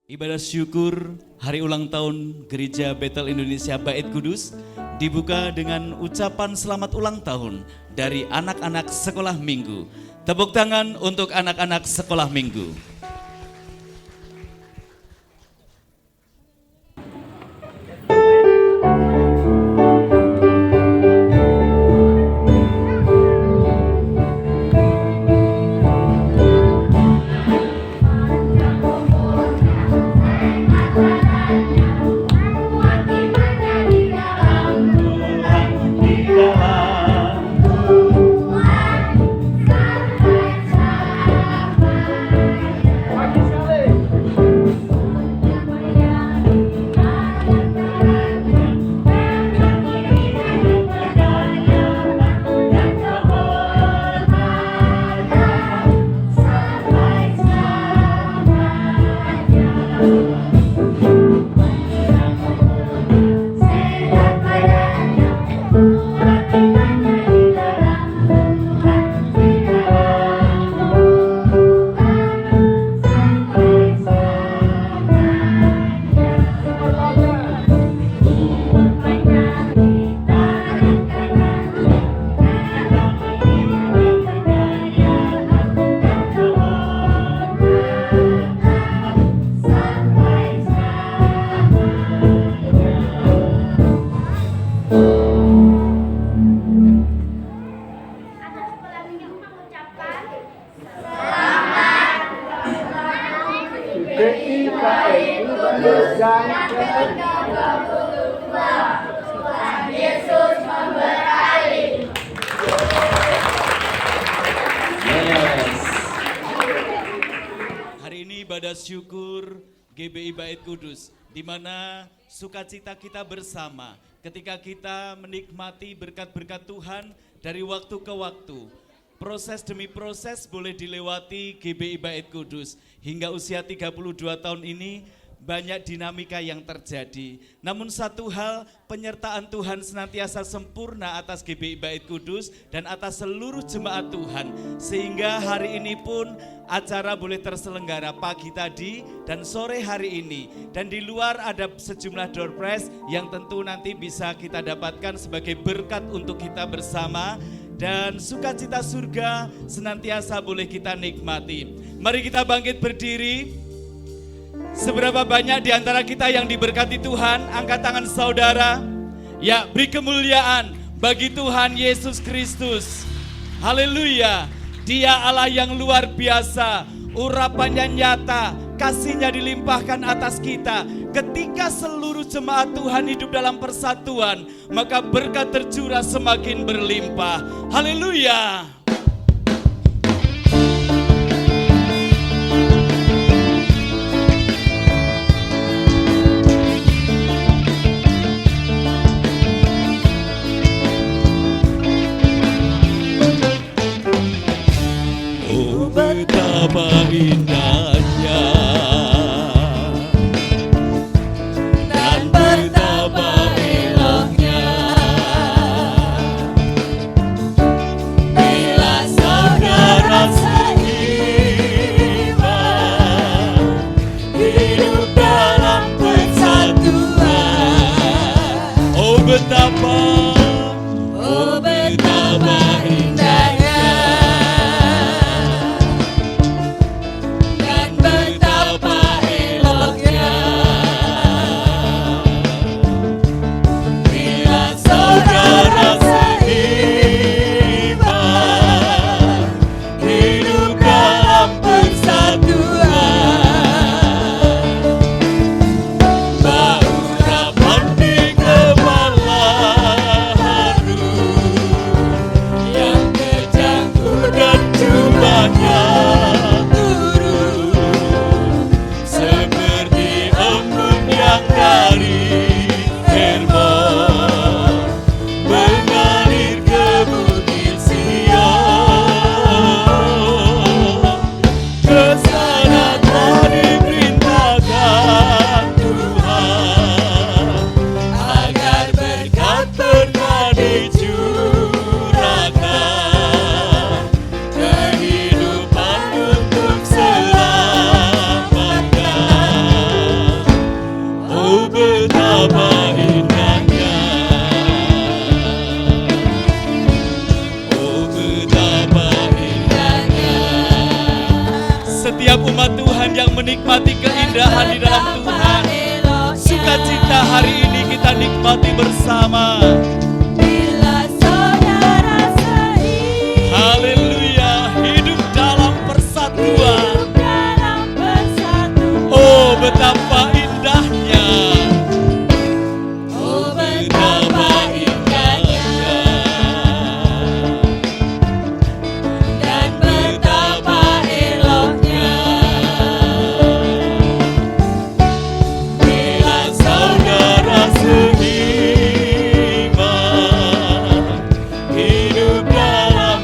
Ibadah syukur hari ulang tahun Gereja Betel Indonesia Bait Kudus dibuka dengan ucapan selamat ulang tahun dari anak-anak sekolah minggu. Tepuk tangan untuk anak-anak sekolah minggu. Ibadah syukur GBI Bait Kudus, di mana sukacita kita bersama ketika kita menikmati berkat-berkat Tuhan dari waktu ke waktu. Proses demi proses boleh dilewati GBI Bait Kudus. Hingga usia 32 tahun ini banyak dinamika yang terjadi. Namun satu hal, penyertaan Tuhan senantiasa sempurna atas GBI Bait Kudus dan atas seluruh jemaat Tuhan. Sehingga hari ini pun acara boleh terselenggara pagi tadi dan sore hari ini. Dan di luar ada sejumlah door prize yang tentu nanti bisa kita dapatkan sebagai berkat untuk kita bersama. Dan sukacita surga senantiasa boleh kita nikmati. Mari kita bangkit berdiri. Seberapa banyak di antara kita yang diberkati Tuhan, angkat tangan saudara. Ya, beri kemuliaan bagi Tuhan Yesus Kristus. Haleluya. Dia Allah yang luar biasa, urapannya nyata, kasihnya dilimpahkan atas kita. Ketika seluruh jemaat Tuhan hidup dalam persatuan, maka berkat tercurah semakin berlimpah. Haleluya. Betapa indahnya dan betapa eloknya bila saudara seiman hidup dalam persatuan. Oh betapa indahnya dan umat Tuhan yang menikmati keindahan di dalam Tuhan. Sukacita hari ini kita nikmati bersama. Haleluya, hidup dalam persatuan. Oh, betapa indahnya. Oh, betapa indahnya. Dan betapa eloknya. Bila saudara seiman hidup dalam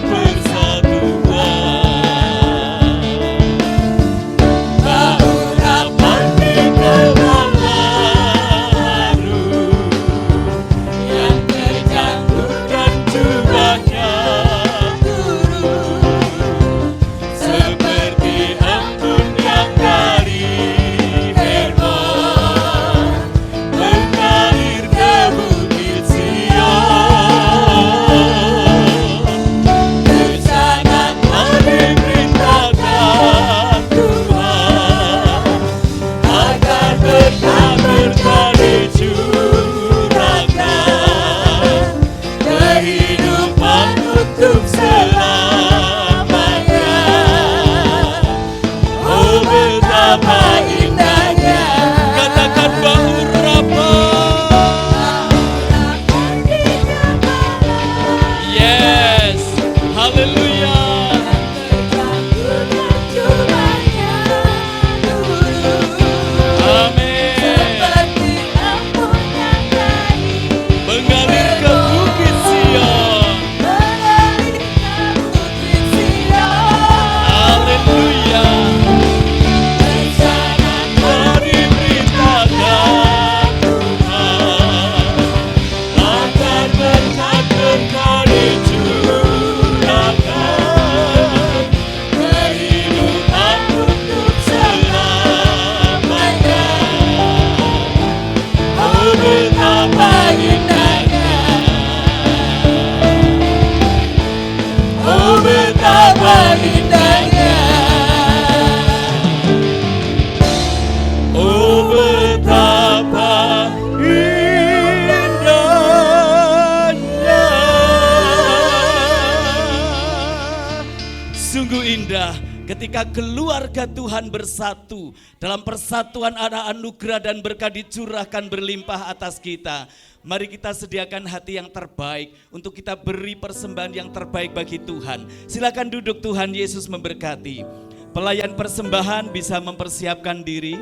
ketika keluarga Tuhan bersatu dalam persatuan ada anugerah dan berkat dicurahkan berlimpah atas kita. Mari kita sediakan hati yang terbaik untuk kita beri persembahan yang terbaik bagi Tuhan. Silakan duduk, Tuhan Yesus memberkati. Pelayan persembahan bisa mempersiapkan diri.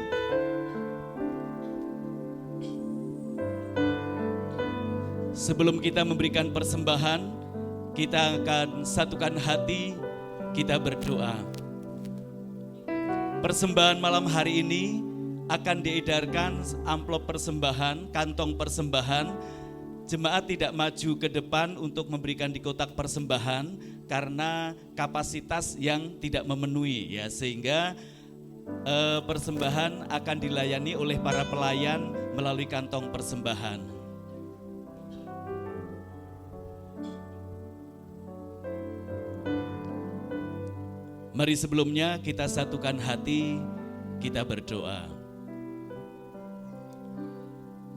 Sebelum kita memberikan persembahan, kita akan satukan hati, kita berdoa. Persembahan malam hari ini akan diedarkan amplop persembahan, kantong persembahan. Jemaat tidak maju ke depan untuk memberikan di kotak persembahan karena kapasitas yang tidak memenuhi ya, sehingga persembahan akan dilayani oleh para pelayan melalui kantong persembahan. Mari sebelumnya kita satukan hati, kita berdoa.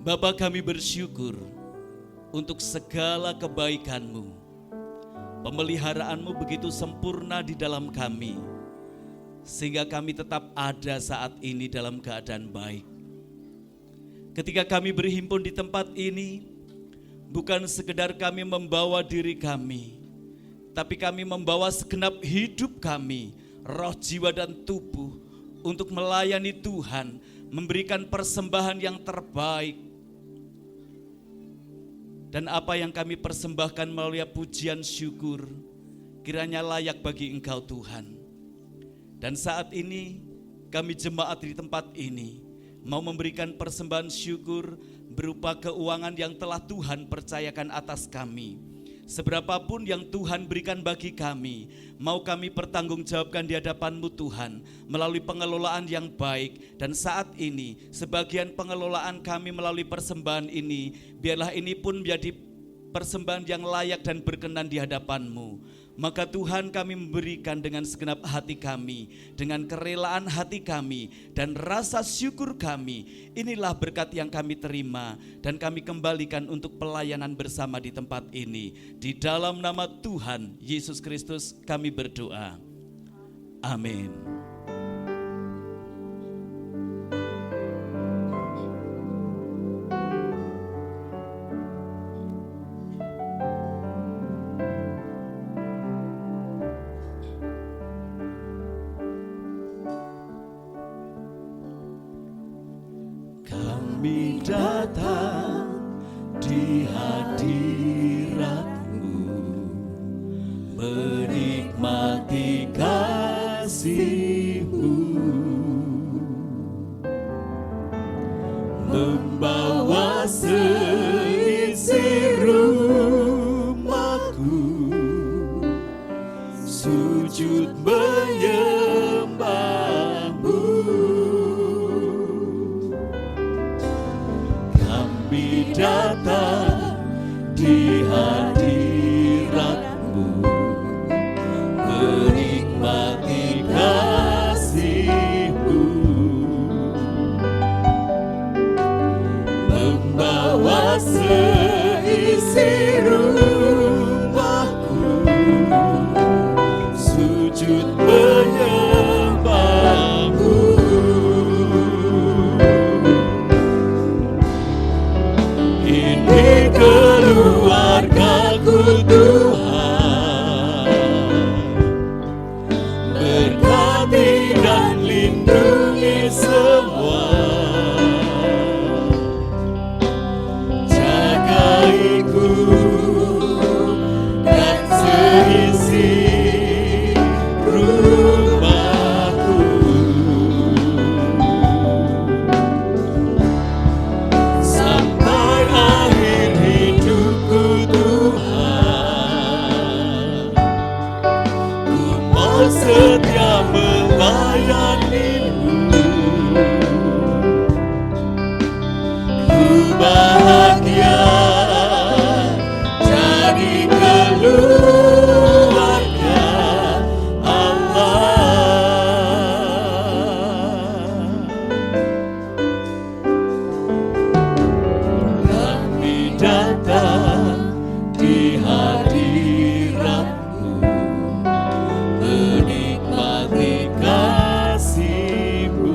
Bapa, kami bersyukur untuk segala kebaikan-Mu. Pemeliharaanmu begitu sempurna di dalam kami, sehingga kami tetap ada saat ini dalam keadaan baik. Ketika kami berhimpun di tempat ini, bukan sekedar kami membawa diri kami, tapi kami membawa segenap hidup kami, roh, jiwa, dan tubuh untuk melayani Tuhan, memberikan persembahan yang terbaik. Dan apa yang kami persembahkan melalui pujian syukur, kiranya layak bagi Engkau Tuhan. Dan saat ini kami jemaat di tempat ini mau memberikan persembahan syukur berupa keuangan yang telah Tuhan percayakan atas kami. Seberapapun yang Tuhan berikan bagi kami, mau kami pertanggungjawabkan di hadapan-Mu Tuhan melalui pengelolaan yang baik. Dan saat ini sebagian pengelolaan kami melalui persembahan ini, biarlah ini pun menjadi persembahan yang layak dan berkenan di hadapan-Mu. Maka Tuhan, kami memberikan dengan segenap hati kami, dengan kerelaan hati kami dan rasa syukur kami. Inilah berkat yang kami terima dan kami kembalikan untuk pelayanan bersama di tempat ini. Di dalam nama Tuhan Yesus Kristus kami berdoa. Amin. Kami datang di hadirat-Mu, menikmati kasih-Mu, membawa seisi rumahku, sujud menyembah-Mu. Kami datang di hadirat-Mu, menikmati kasih-Mu, membawa seisi rumahku, sujud menyembah-Mu. Ini keluarga-Ku Tuhan, berkati dan lindungi semua, jagai-Ku dan seisi rumahku, sampai akhir hidupku Tuhan. Ku mau setia melayani-Mu, ku bahagia jadi keluarga Allah. Kami datang di hadirat-Mu, menikmati kasih-Mu,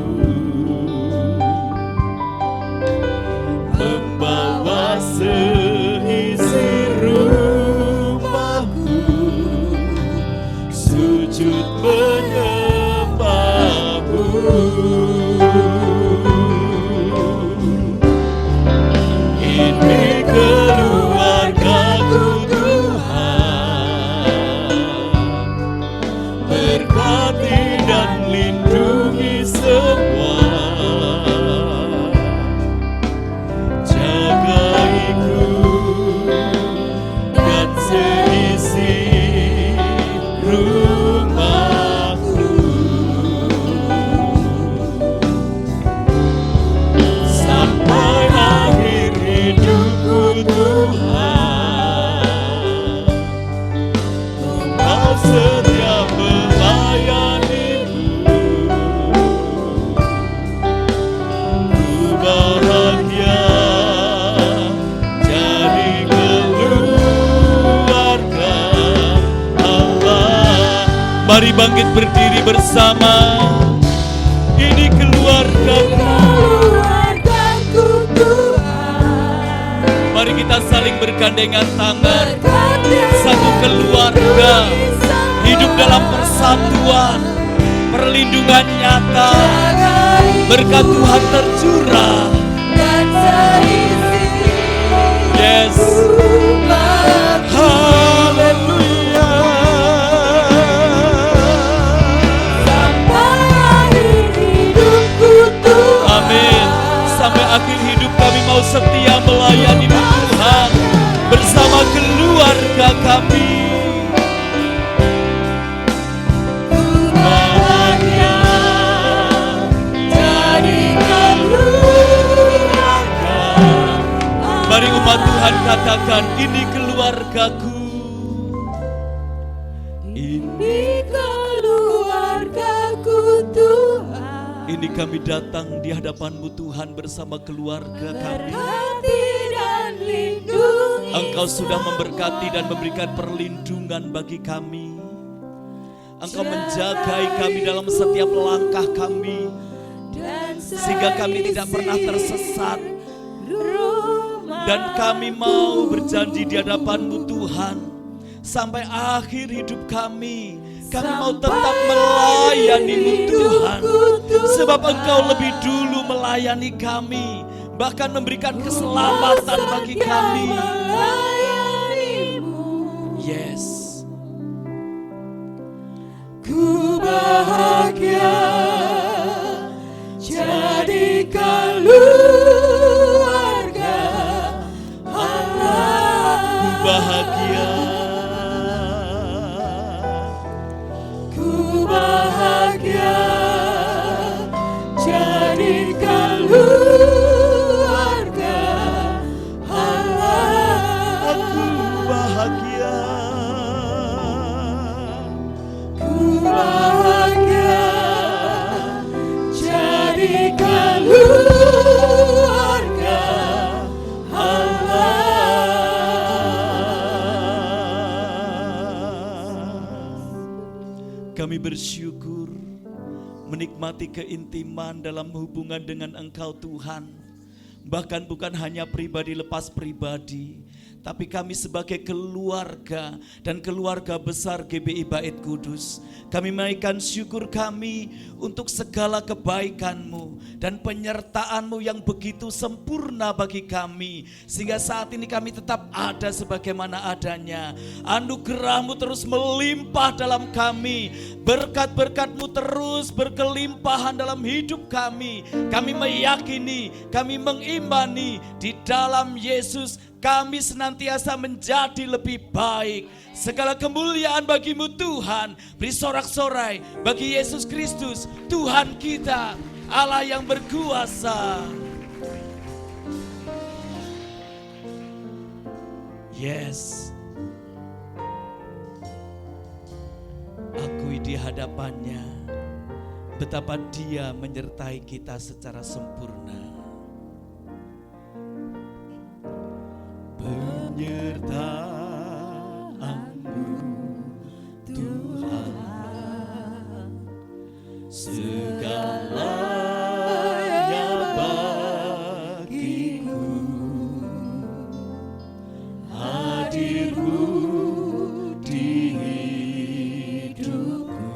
membawa seisi rumahku, sujud menyembah-Mu. Ini keluarga-Ku Tuhan, berkati dan lindungi semua, jagai-Ku dan seisi rumahku, sampai akhir hidupku Tuhan. Ku mau setia melayani-Mu, ku bahagia jadi keluarga Allah. Mari bangkit berdiri bersama. Ini keluarga-Ku Tuhan. Mari kita saling bergandengan tangan. Satu keluarga hidup dalam persatuan, perlindungan nyata, berkat Tuhan tercurah. Yes. Haleluya. Amin. Sampai akhir hidup kami mau setia melayani Tuhan bersama keluarga kami. Bahagia jadi keluarga. Mari umat Tuhan katakan, ini keluarga. keluargaku. Ini keluargaku Tuhan. Ini kami datang di hadapan-Mu Tuhan bersama keluarga kami. Berkati dan lindungi. Engkau sudah memberkati dan memberikan perlindungan bagi kami. Engkau menjagai kami dalam setiap langkah kami, sehingga kami tidak pernah tersesat. Dan kami mau berjanji di hadapan-Mu Tuhan, sampai akhir hidup kami mau tetap melayani-Mu Tuhan. Sebab Engkau lebih dulu melayani kami, bahkan memberikan keselamatan bagi kami. Yes. Ku bahagia jadi keluarga Allah. Ku bahagia. Ku bahagia jadi keluarga Allah. Aku bahagia. Bahagia jadi keluarga Allah. Kami bersyukur menikmati keintiman dalam hubungan dengan Engkau Tuhan. Bahkan bukan hanya pribadi lepas pribadi, tapi kami sebagai keluarga dan keluarga besar GBI Bait Kudus, kami menaikkan syukur kami untuk segala kebaikan-Mu dan penyertaan-Mu yang begitu sempurna bagi kami, sehingga saat ini kami tetap ada sebagaimana adanya. Anugerah-Mu terus melimpah dalam kami, berkat-berkat-Mu terus berkelimpahan dalam hidup kami. Kami meyakini, kami mengimani di dalam Yesus kami senantiasa menjadi lebih baik. Segala kemuliaan bagi-Mu Tuhan. Beri sorak-sorai bagi Yesus Kristus, Tuhan kita, Allah yang berkuasa. Yes. Akui di hadapannya betapa Dia menyertai kita secara sempurna. Penyertaan-Mu Tuhan, segalanya bagiku, hadir-Mu di hidupku,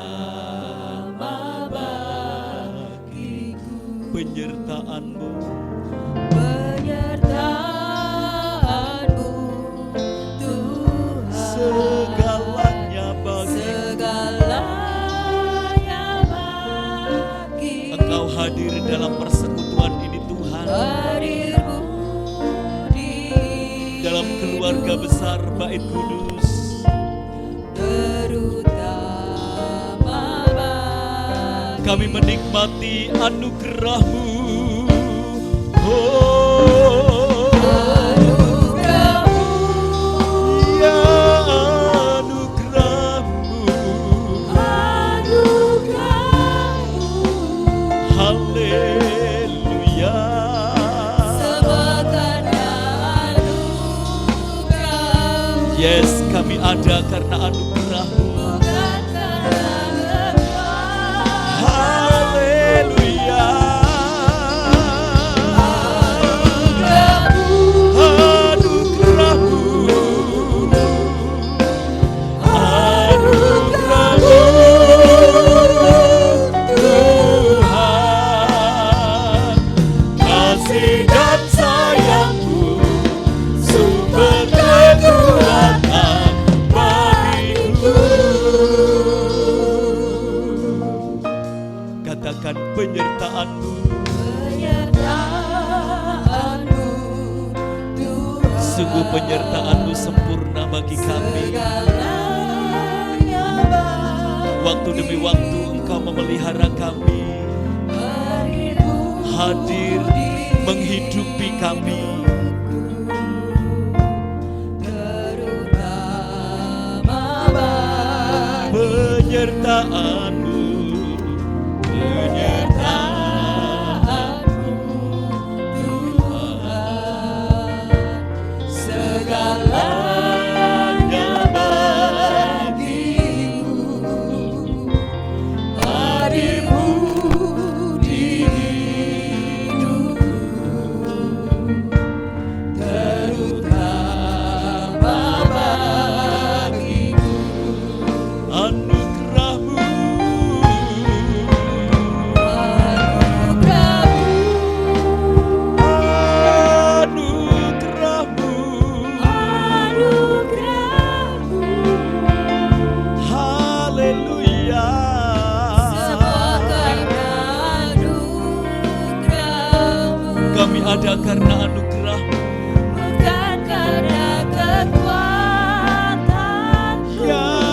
terutama bagiku. Penyertaan-Mu, Penyertaan-Mu Tuhan, segalanya bagiku. segalanya bagiku. Engkau hadir dalam persekutuan ini Tuhan, Hadir-Mu di dalam keluarga besar Bait Kudus. terutama bagi Kami menikmati anugerah-Mu. Oh, anugerah-Mu, ya anugerah-Mu. anugerah-Mu, Haleluya. sebagai anugerah-Mu, Yes, kami ada karena anugerah-Mu. bukan karena engkau. Haleluya. Katakan penyertaan-Mu. Penyertaan-Mu Tuhan, Sungguh penyertaan-Mu sempurna bagi kami. segalanya Waktu demi waktu Engkau memelihara kami. hadir-Mu hadir menghidupi kami. Penyertaan-Mu, penyertaan-Mu, Tuhan, segalanya bagi-Mu, hadir-Mu di hidupku, terutama bagi-Mu. Anugerah-Mu, anugerah-Mu, haleluya. Kami ada karena anugerah-Mu. Bukan karena kekuatanku. Ya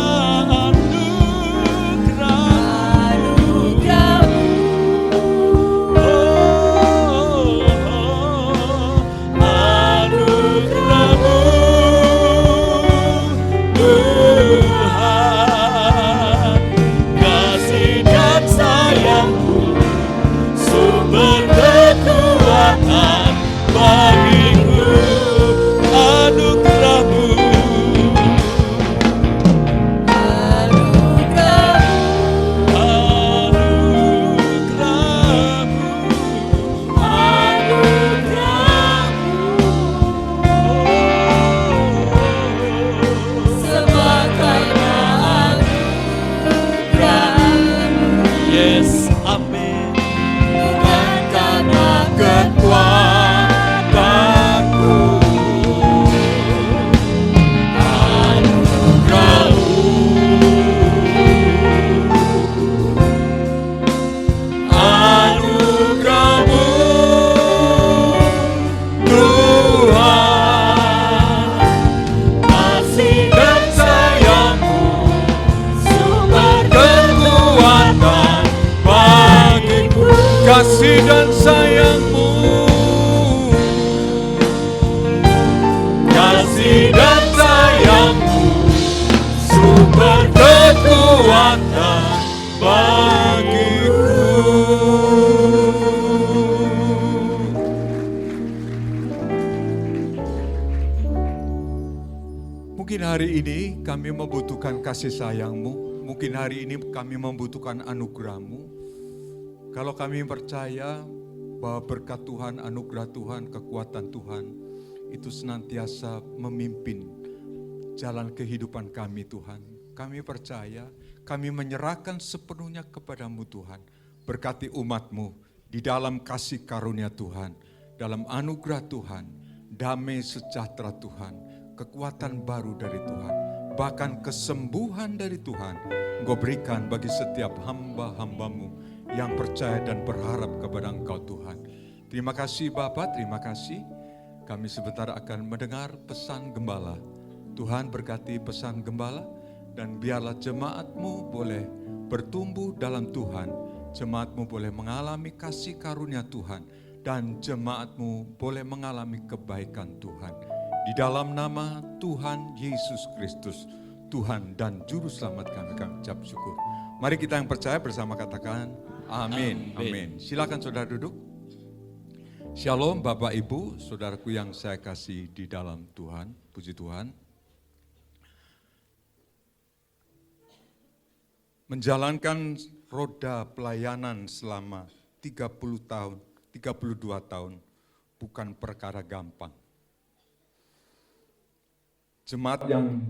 kasih dan sayang-Mu, kasih dan sayang-Mu, sumber kekuatan bagiku. Mungkin hari ini kami membutuhkan kasih sayang-Mu, mungkin hari ini kami membutuhkan anugerah-Mu. Kalau kami percaya bahwa berkat Tuhan, anugerah Tuhan, kekuatan Tuhan itu senantiasa memimpin jalan kehidupan kami Tuhan. Kami percaya, kami menyerahkan sepenuhnya kepada-Mu Tuhan. Berkati umat-Mu di dalam kasih karunia Tuhan, dalam anugerah Tuhan, damai sejahtera Tuhan, kekuatan baru dari Tuhan, bahkan kesembuhan dari Tuhan Engkau berikan bagi setiap hamba-hamba-Mu yang percaya dan berharap kepada Engkau Tuhan. Terima kasih Bapa, terima kasih. Kami sebentar akan mendengar pesan gembala. Tuhan berkati pesan gembala dan biarlah jemaat-Mu boleh bertumbuh dalam Tuhan. Jemaat-Mu boleh mengalami kasih karunia Tuhan dan jemaat-Mu boleh mengalami kebaikan Tuhan. Di dalam nama Tuhan Yesus Kristus, Tuhan dan Juru Selamat kami ucap syukur. Mari kita yang percaya bersama katakan, amin, amin. Silakan saudara duduk. Shalom Bapak Ibu, saudaraku yang saya kasih di dalam Tuhan, puji Tuhan. Menjalankan roda pelayanan selama 30 tahun, 32 tahun, bukan perkara gampang. Jemaat yang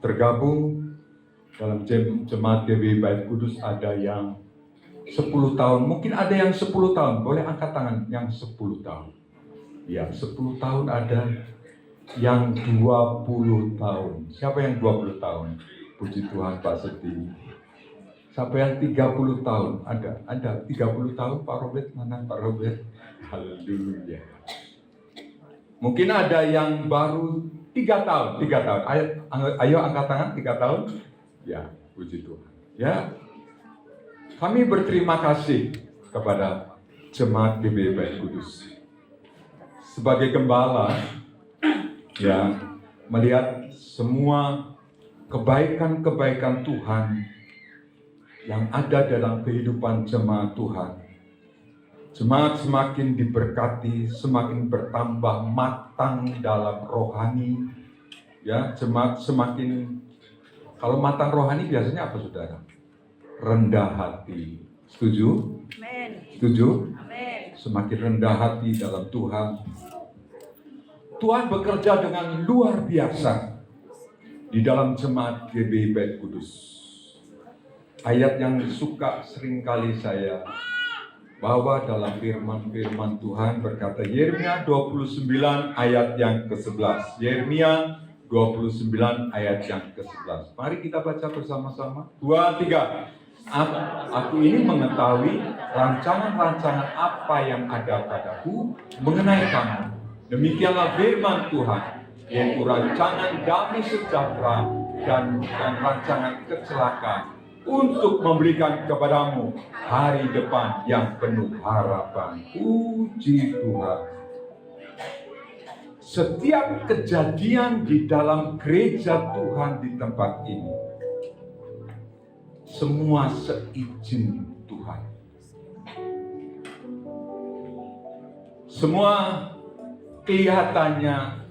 tergabung dalam jemaat GBI Bait Kudus ada yang 10 tahun, mungkin ada yang 10 tahun, boleh angkat tangan yang 10 tahun. Ya, 10 tahun ada, yang 20 tahun. Siapa yang 20 tahun? Puji Tuhan Pak Seti. Siapa yang 30 tahun? Ada 30 tahun Pak Robert, mana Pak Robert? Haleluya. Mungkin ada yang baru 3 tahun. Ayo angkat tangan 3 tahun. Ya, puji Tuhan. Ya. Kami berterima kasih kepada Jemaat GBI Bait Kudus. Sebagai gembala, ya, melihat semua kebaikan-kebaikan Tuhan yang ada dalam kehidupan jemaat Tuhan. Jemaat semakin diberkati, semakin bertambah matang dalam rohani. Ya, jemaat semakin, kalau matang rohani biasanya apa, saudara? Rendah hati. Setuju? Amen. Setuju? Amen. Semakin rendah hati dalam Tuhan. Tuhan bekerja dengan luar biasa di dalam jemaat GBI Bait Kudus. Ayat yang suka seringkali saya bawa dalam firman-firman Tuhan berkata, Yeremia 29 ayat yang ke-11. Yeremia 29 ayat yang ke-11. Mari kita baca bersama-sama. 2, 3. Aku ini mengetahui rancangan-rancangan apa yang ada padaku mengenai kamu. Demikianlah firman Tuhan, yaitu rancangan damai sejahtera dan bukan rancangan kecelakaan, untuk memberikan kepadamu hari depan yang penuh harapan. Puji Tuhan. Setiap kejadian di dalam gereja Tuhan di tempat ini, semua seizin Tuhan. Semua kelihatannya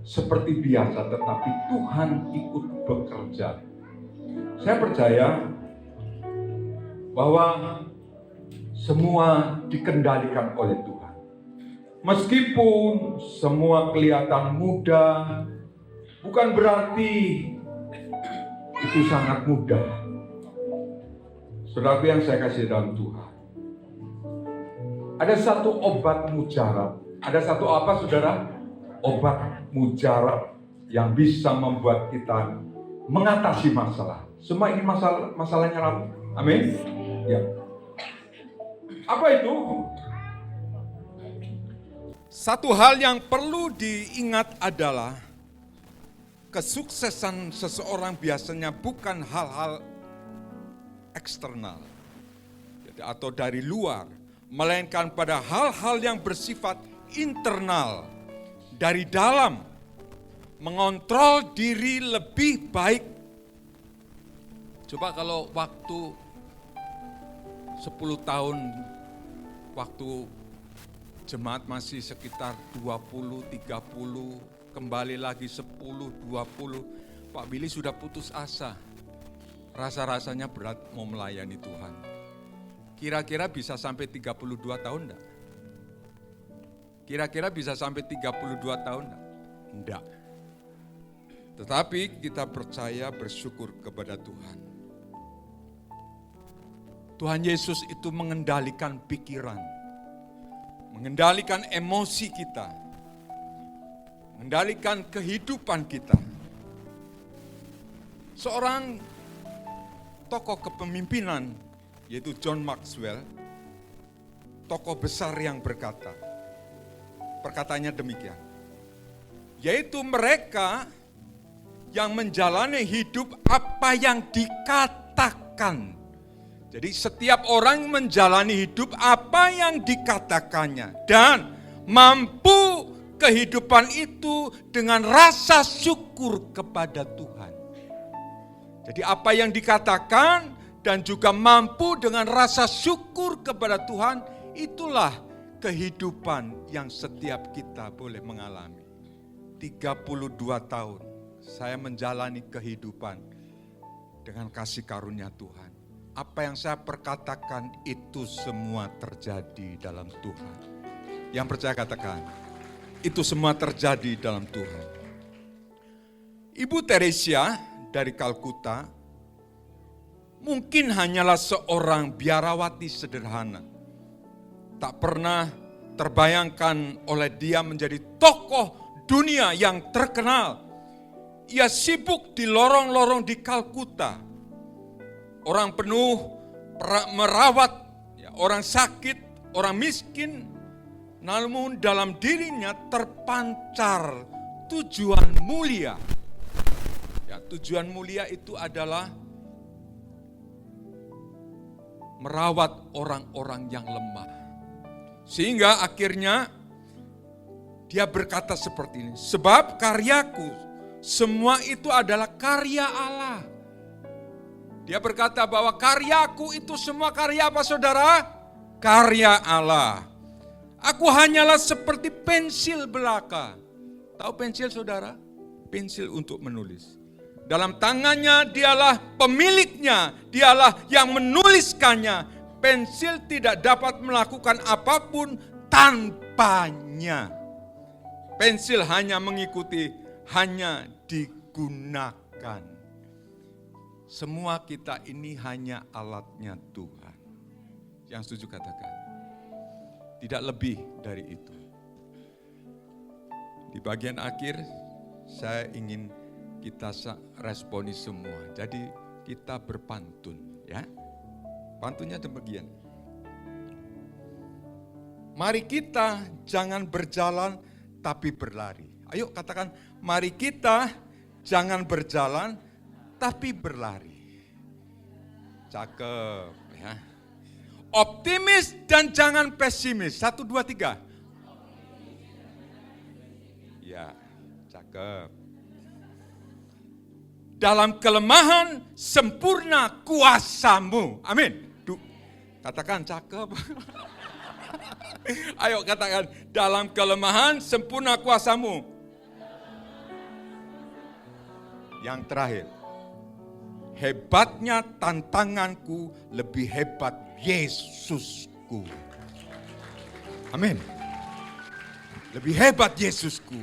seperti biasa, tetapi Tuhan ikut bekerja. Saya percaya bahwa semua dikendalikan oleh Tuhan. Meskipun semua kelihatan mudah, bukan berarti itu sangat mudah. Saudaraku yang saya kasih dalam Tuhan, ada satu obat mujarab. Ada satu apa, saudara? Obat mujarab yang bisa membuat kita mengatasi masalah. Semua ini masalahnya rapuh. Amin. Ya. Apa itu? Satu hal yang perlu diingat adalah kesuksesan seseorang biasanya bukan hal-hal eksternal atau dari luar, melainkan pada hal-hal yang bersifat internal, dari dalam, mengontrol diri lebih baik. Coba kalau waktu 10 tahun, waktu jemaat masih sekitar 20-30, kembali lagi 10-20, Pak Billy sudah putus asa. Rasa-rasanya berat mau melayani Tuhan. Kira-kira bisa sampai 32 tahun enggak? Kira-kira bisa sampai 32 tahun enggak? Enggak. Tetapi kita percaya, bersyukur kepada Tuhan. Tuhan Yesus itu mengendalikan pikiran, mengendalikan emosi kita, mengendalikan kehidupan kita. Seorang tokoh kepemimpinan, yaitu John Maxwell, tokoh besar yang berkata, perkataannya demikian, yaitu mereka yang menjalani hidup apa yang dikatakan. Jadi setiap orang menjalani hidup apa yang dikatakannya dan mampu kehidupan itu dengan rasa syukur kepada Tuhan. Jadi apa yang dikatakan dan juga mampu dengan rasa syukur kepada Tuhan, itulah kehidupan yang setiap kita boleh mengalami. 32 tahun saya menjalani kehidupan dengan kasih karunia Tuhan. Apa yang saya perkatakan itu semua terjadi dalam Tuhan. Yang percaya katakan, itu semua terjadi dalam Tuhan. Ibu Teresia dari Kalkuta mungkin hanyalah seorang biarawati sederhana. Tak pernah terbayangkan oleh dia menjadi tokoh dunia yang terkenal. Ia sibuk di lorong-lorong di Kalkuta. Orang penuh merawat orang sakit, orang miskin. Namun dalam dirinya terpancar tujuan mulia. Ya, tujuan mulia itu adalah merawat orang-orang yang lemah, Sehingga akhirnya dia berkata seperti ini, sebab karyaku semua itu adalah karya Allah. Dia berkata bahwa karyaku itu semua karya apa saudara? Karya Allah. Aku hanyalah seperti pensil belaka. Tahu pensil saudara? Pensil untuk menulis. Dalam tangannya dialah pemiliknya, dialah yang menuliskannya. Pensil tidak dapat melakukan apapun tanpanya. Pensil hanya mengikuti, hanya digunakan. Semua kita ini hanya alatnya Tuhan. Yang setuju katakan. Tidak lebih dari itu. Di bagian akhir saya ingin kita responi semua. Jadi kita berpantun ya. Pantunnya demikian. Mari kita jangan berjalan tapi berlari. Ayo katakan, mari kita jangan berjalan tapi berlari. Cakep ya. Optimis dan jangan pesimis. 1, 2, 3. Ya, cakep. Dalam kelemahan sempurna kuasamu. Amin. Katakan cakep. Ayo katakan, dalam kelemahan sempurna kuasamu. Yang terakhir. Hebatnya tantanganku lebih hebat Yesusku. Amin. Lebih hebat Yesusku.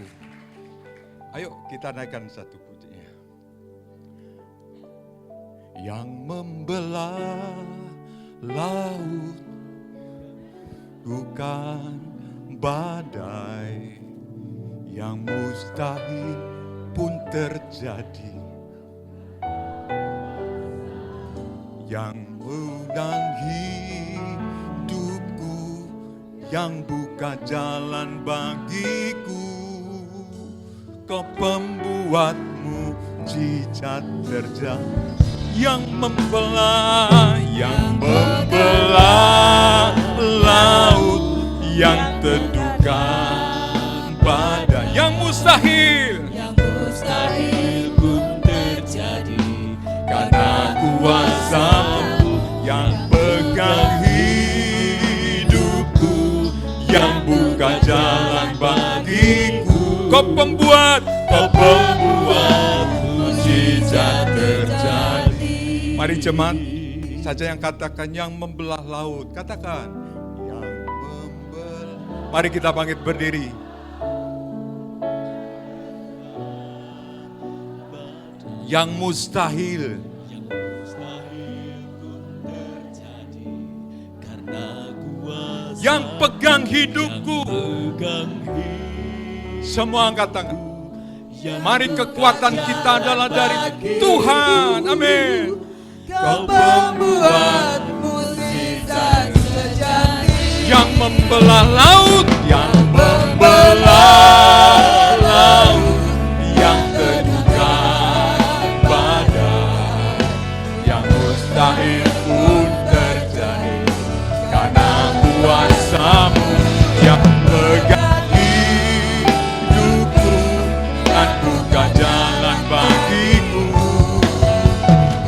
Ayo kita naikkan satu pujinya. Yang membelah laut bukan badai, yang mustahil pun terjadi. Yang mengundang hidupku, yang buka jalan bagiku, Kau pembuat mujizat terjadi. Yang membelah laut, yang teduhkan badai, yang mustahil pun terjadi, karena kuasa-Mu yang pegang hidupku, yang buka jalan bagiku. Kau pembuat mujizat terjadi. Mari jemaat saja yang katakan, yang membelah laut. Katakan, yang membelah. Mari kita bangkit berdiri. Yang mustahil yang pegang hidupku. Semua angkat tangan. Mari kekuatan kita adalah dari Tuhan. Amin. Kau pembuat mujizat terjadi. Yang membelah laut, yang membelah laut, yang teduhkan badai, yang mustahil pun terjadi, karena kuasa-Mu yang pegang hidupku dan buka jalan bagiku.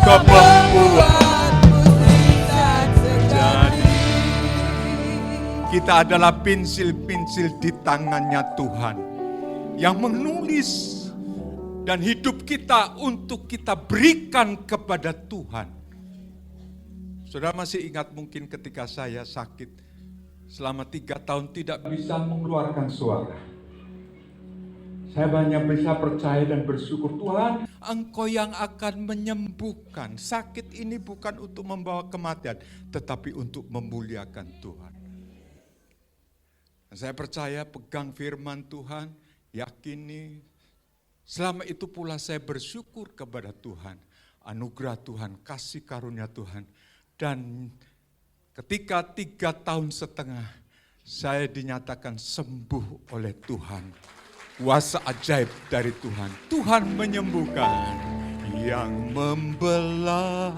Kau pembuat mujizat terjadi. Kita adalah pensil-pensil di tangannya Tuhan yang menulis, dan hidup kita untuk kita berikan kepada Tuhan. Saudara masih ingat mungkin ketika saya sakit selama 3 tahun tidak Bisa mengeluarkan suara. Saya banyak bisa percaya dan bersyukur, Tuhan, Engkau yang akan menyembuhkan. Sakit ini bukan untuk membawa kematian, tetapi untuk memuliakan Tuhan. Dan saya percaya, pegang firman Tuhan, yakini. Selama itu pula saya bersyukur kepada Tuhan. Anugerah Tuhan, kasih karunia Tuhan. Dan ketika 3,5 tahun saya dinyatakan sembuh oleh Tuhan. Kuasa ajaib dari Tuhan. Tuhan menyembuhkan. Yang membelah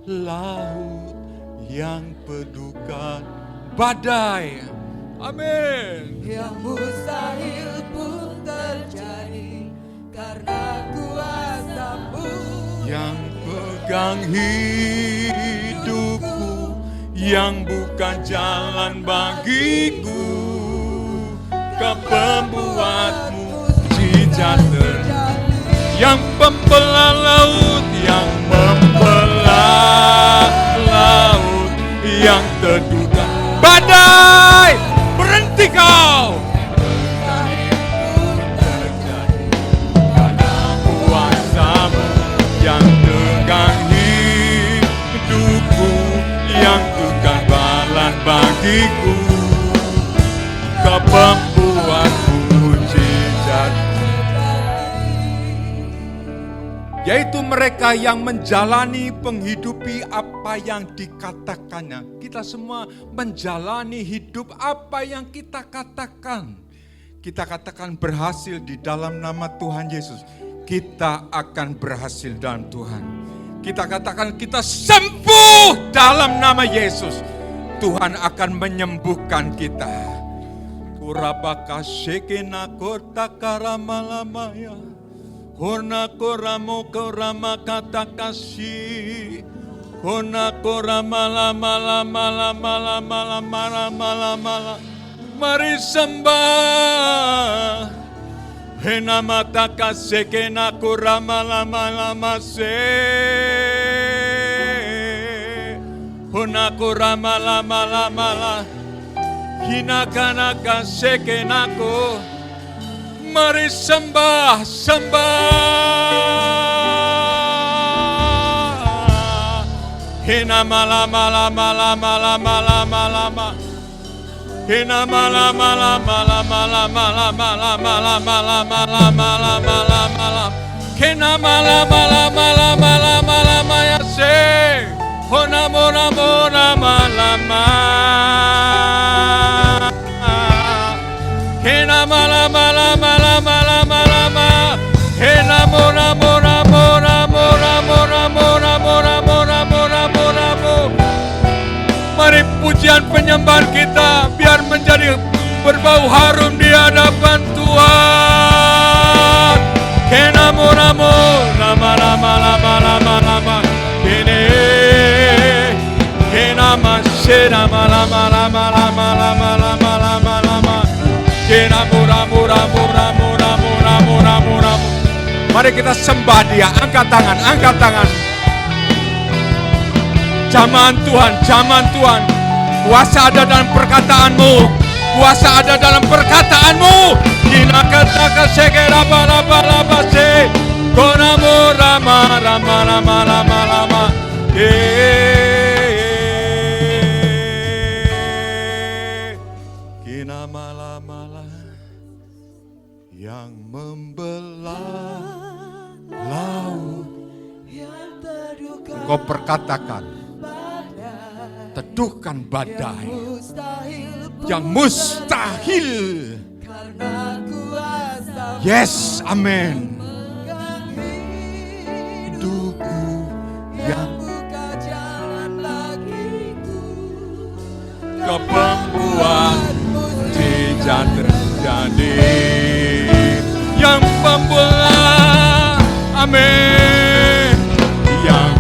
laut, yang pedukan badai, Amin. Yang mustahil pun terjadi karena kuasa-Mu. Yang pegang hidupku, yang bukan jalan bagiku, Kau pembuat mujizat yang membelah laut, yang membelah laut, yang terduga badai, berhenti kau. Karena kuasa-Mu yang tegang hidupku, yang bukan balan bagiku, Kau pembuat mujizat. Yaitu mereka yang menjalani, menghidupi apa yang dikatakannya. Kita semua menjalani hidup apa yang kita katakan. Kita katakan berhasil di dalam nama Tuhan Yesus. Kita akan berhasil dalam Tuhan. Kita katakan kita sembuh dalam nama Yesus. Tuhan akan menyembuhkan kita. Kurabaka shekena kota karamalamaya. Hona koramo korama kata kasih. Hona korama lama lama lama lama lama lama lama. Mari sembah. Hena mata kasih kena korama lama lama se. Hona korama lama lama lama. Hina kana kasih kena ko. Mari sembah, sembah. Hina malam malam malam malam malam malam. Hina malam malam malam malam malam malam malam malam malam malam malam malam. Hina malam malam malam malam malam ya se. Hona mona mona malam. Hena mala mala mala mala mala ma. Hena mora mora mora mora mora mora mora mora mora mora mo. Mari pujian penyembahan kita biar menjadi berbau harum di hadapan Tuhan. Hena mora mora mala mala mala mala ma. Hena masena mala mala mala mala mala mala mala ma. Kena murah murah murah murah murah murah murah. Mari kita sembah Dia. Angkat tangan, angkat tangan. Zaman Tuhan, zaman Tuhan. Kuasa ada dalam perkataanmu. Kuasa ada dalam perkataanmu. Kina kata sekera bala bala base. Kona murah mara mara mara mara mara. Kina malam yang membelah laut, Kau perkatakan, teduhkan badai yang mustahil. Yes, amin. Hidupku yang Kau pembuat mujizat terjadi. Yang membelah, amin. Yang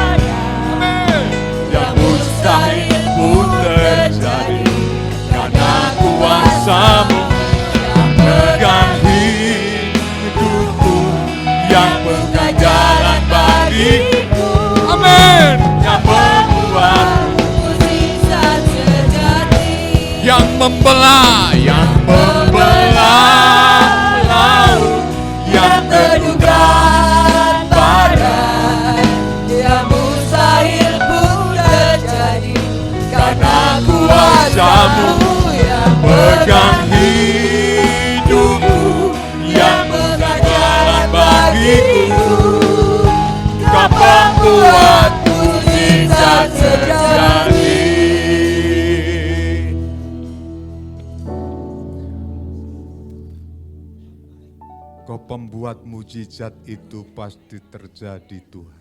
amin. Yang mustahil pun terjadi karena kuasa-Mu yang pegang hidupku, yang pegang jalan bagiku. Amin. Yang membuat yang membelah laut, yang teduhkan badai, yang mustahil pun terjadi karena kuasa-Mu yang pegang hidupku, yang pegang jalan bagiku. Kau pembuat mujizat terjadi. Kau pembuat mujizat itu pasti terjadi Tuhan.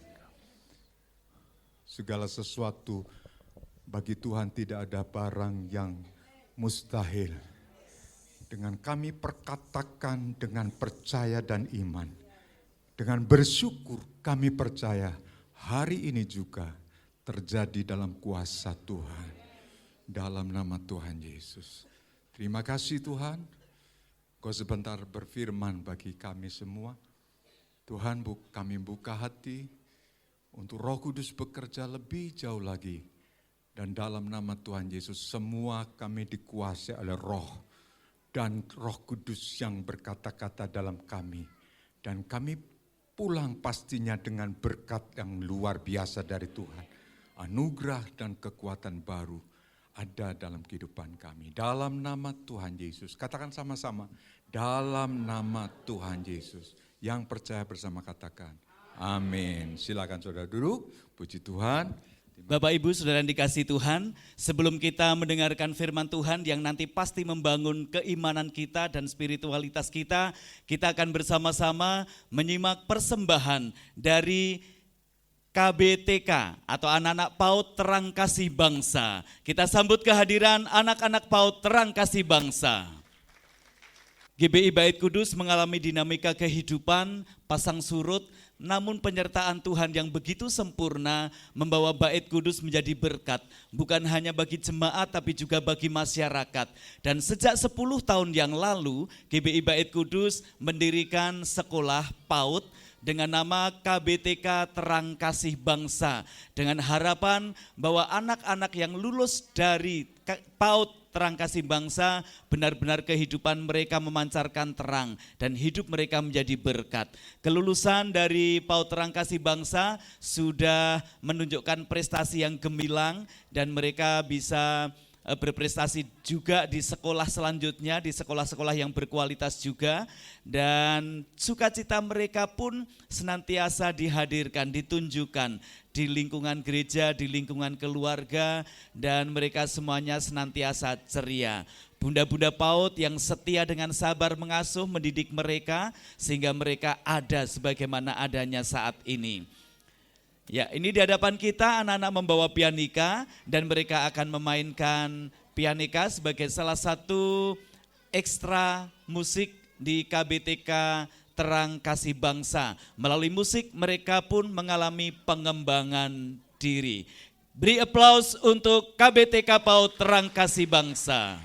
Segala sesuatu bagi Tuhan tidak ada barang yang mustahil. Dengan kami perkatakan dengan percaya dan iman. Dengan bersyukur kami percaya hari ini juga terjadi dalam kuasa Tuhan. Dalam nama Tuhan Yesus. Terima kasih Tuhan. Kau sebentar berfirman bagi kami semua. Tuhan, kami buka hati untuk Roh Kudus bekerja lebih jauh lagi. Dan dalam nama Tuhan Yesus semua kami dikuasai oleh Roh. Dan Roh Kudus yang berkata-kata dalam kami. Dan kami pulang pastinya dengan berkat yang luar biasa dari Tuhan. Anugerah dan kekuatan baru ada dalam kehidupan kami. Dalam nama Tuhan Yesus. Katakan sama-sama. Dalam nama Tuhan Yesus. Yang percaya bersama katakan. Amin. Silakan saudara duduk. Puji Tuhan. Bapak Ibu Saudara yang dikasihi Tuhan, sebelum kita mendengarkan firman Tuhan yang nanti pasti membangun keimanan kita dan spiritualitas kita, kita akan bersama-sama menyimak persembahan dari KBTK atau anak-anak PAUD Terang Kasih Bangsa. Kita sambut kehadiran anak-anak PAUD Terang Kasih Bangsa. GBI Bait Kudus mengalami dinamika kehidupan, pasang surut, namun penyertaan Tuhan yang begitu sempurna membawa Bait Kudus menjadi berkat, bukan hanya bagi jemaat tapi juga bagi masyarakat. Dan sejak 10 tahun yang lalu, GBI Bait Kudus mendirikan sekolah PAUD dengan nama KBTK Terang Kasih Bangsa, dengan harapan bahwa anak-anak yang lulus dari PAUD Terang Kasih Bangsa, benar-benar kehidupan mereka memancarkan terang dan hidup mereka menjadi berkat. Kelulusan dari PAUD Terang Kasih Bangsa sudah menunjukkan prestasi yang gemilang dan mereka bisa berprestasi juga di sekolah selanjutnya, di sekolah-sekolah yang berkualitas juga, dan sukacita mereka pun senantiasa dihadirkan, ditunjukkan di lingkungan gereja, di lingkungan keluarga, dan mereka semuanya senantiasa ceria. Bunda-bunda PAUD yang setia dengan sabar mengasuh, mendidik mereka sehingga mereka ada sebagaimana adanya saat ini. Ya, ini di hadapan kita anak-anak membawa pianika dan mereka akan memainkan pianika sebagai salah satu ekstra musik di KBTK Terang Kasih Bangsa. Melalui musik mereka pun mengalami pengembangan diri. Beri aplaus untuk KBTK PAUD Terang Kasih Bangsa.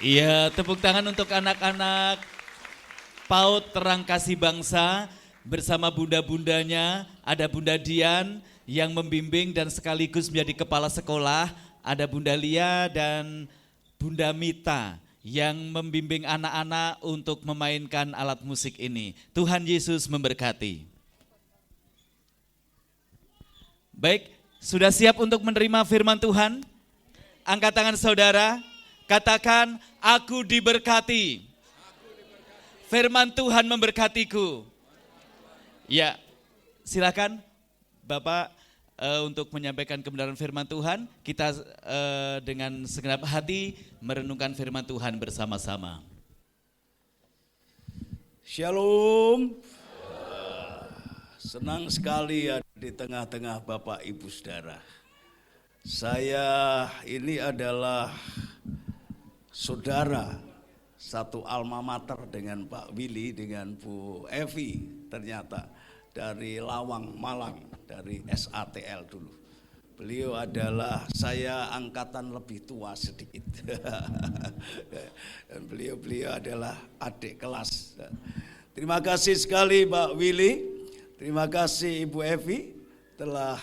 Iya, tepuk tangan untuk anak-anak PAUD Terang Kasih Bangsa bersama bunda-bundanya. Ada Bunda Dian yang membimbing dan sekaligus menjadi kepala sekolah. Ada Bunda Lia dan Bunda Mita yang membimbing anak-anak untuk memainkan alat musik ini. Tuhan Yesus memberkati. Baik, sudah siap untuk menerima firman Tuhan? Angkat tangan saudara. Katakan, aku diberkati. Firman Tuhan memberkatiku. Ya, silakan Bapak untuk menyampaikan kebenaran firman Tuhan. Kita dengan segenap hati merenungkan firman Tuhan bersama-sama. Shalom. Senang sekali ada di tengah-tengah Bapak Ibu Saudara. Saya ini adalah saudara satu alma mater dengan Pak Willy, dengan Bu Evi ternyata dari Lawang, Malang, dari SATL dulu. Beliau adalah saya angkatan lebih tua sedikit. Dan beliau adalah adik kelas. Terima kasih sekali Pak Willy, terima kasih Ibu Evi telah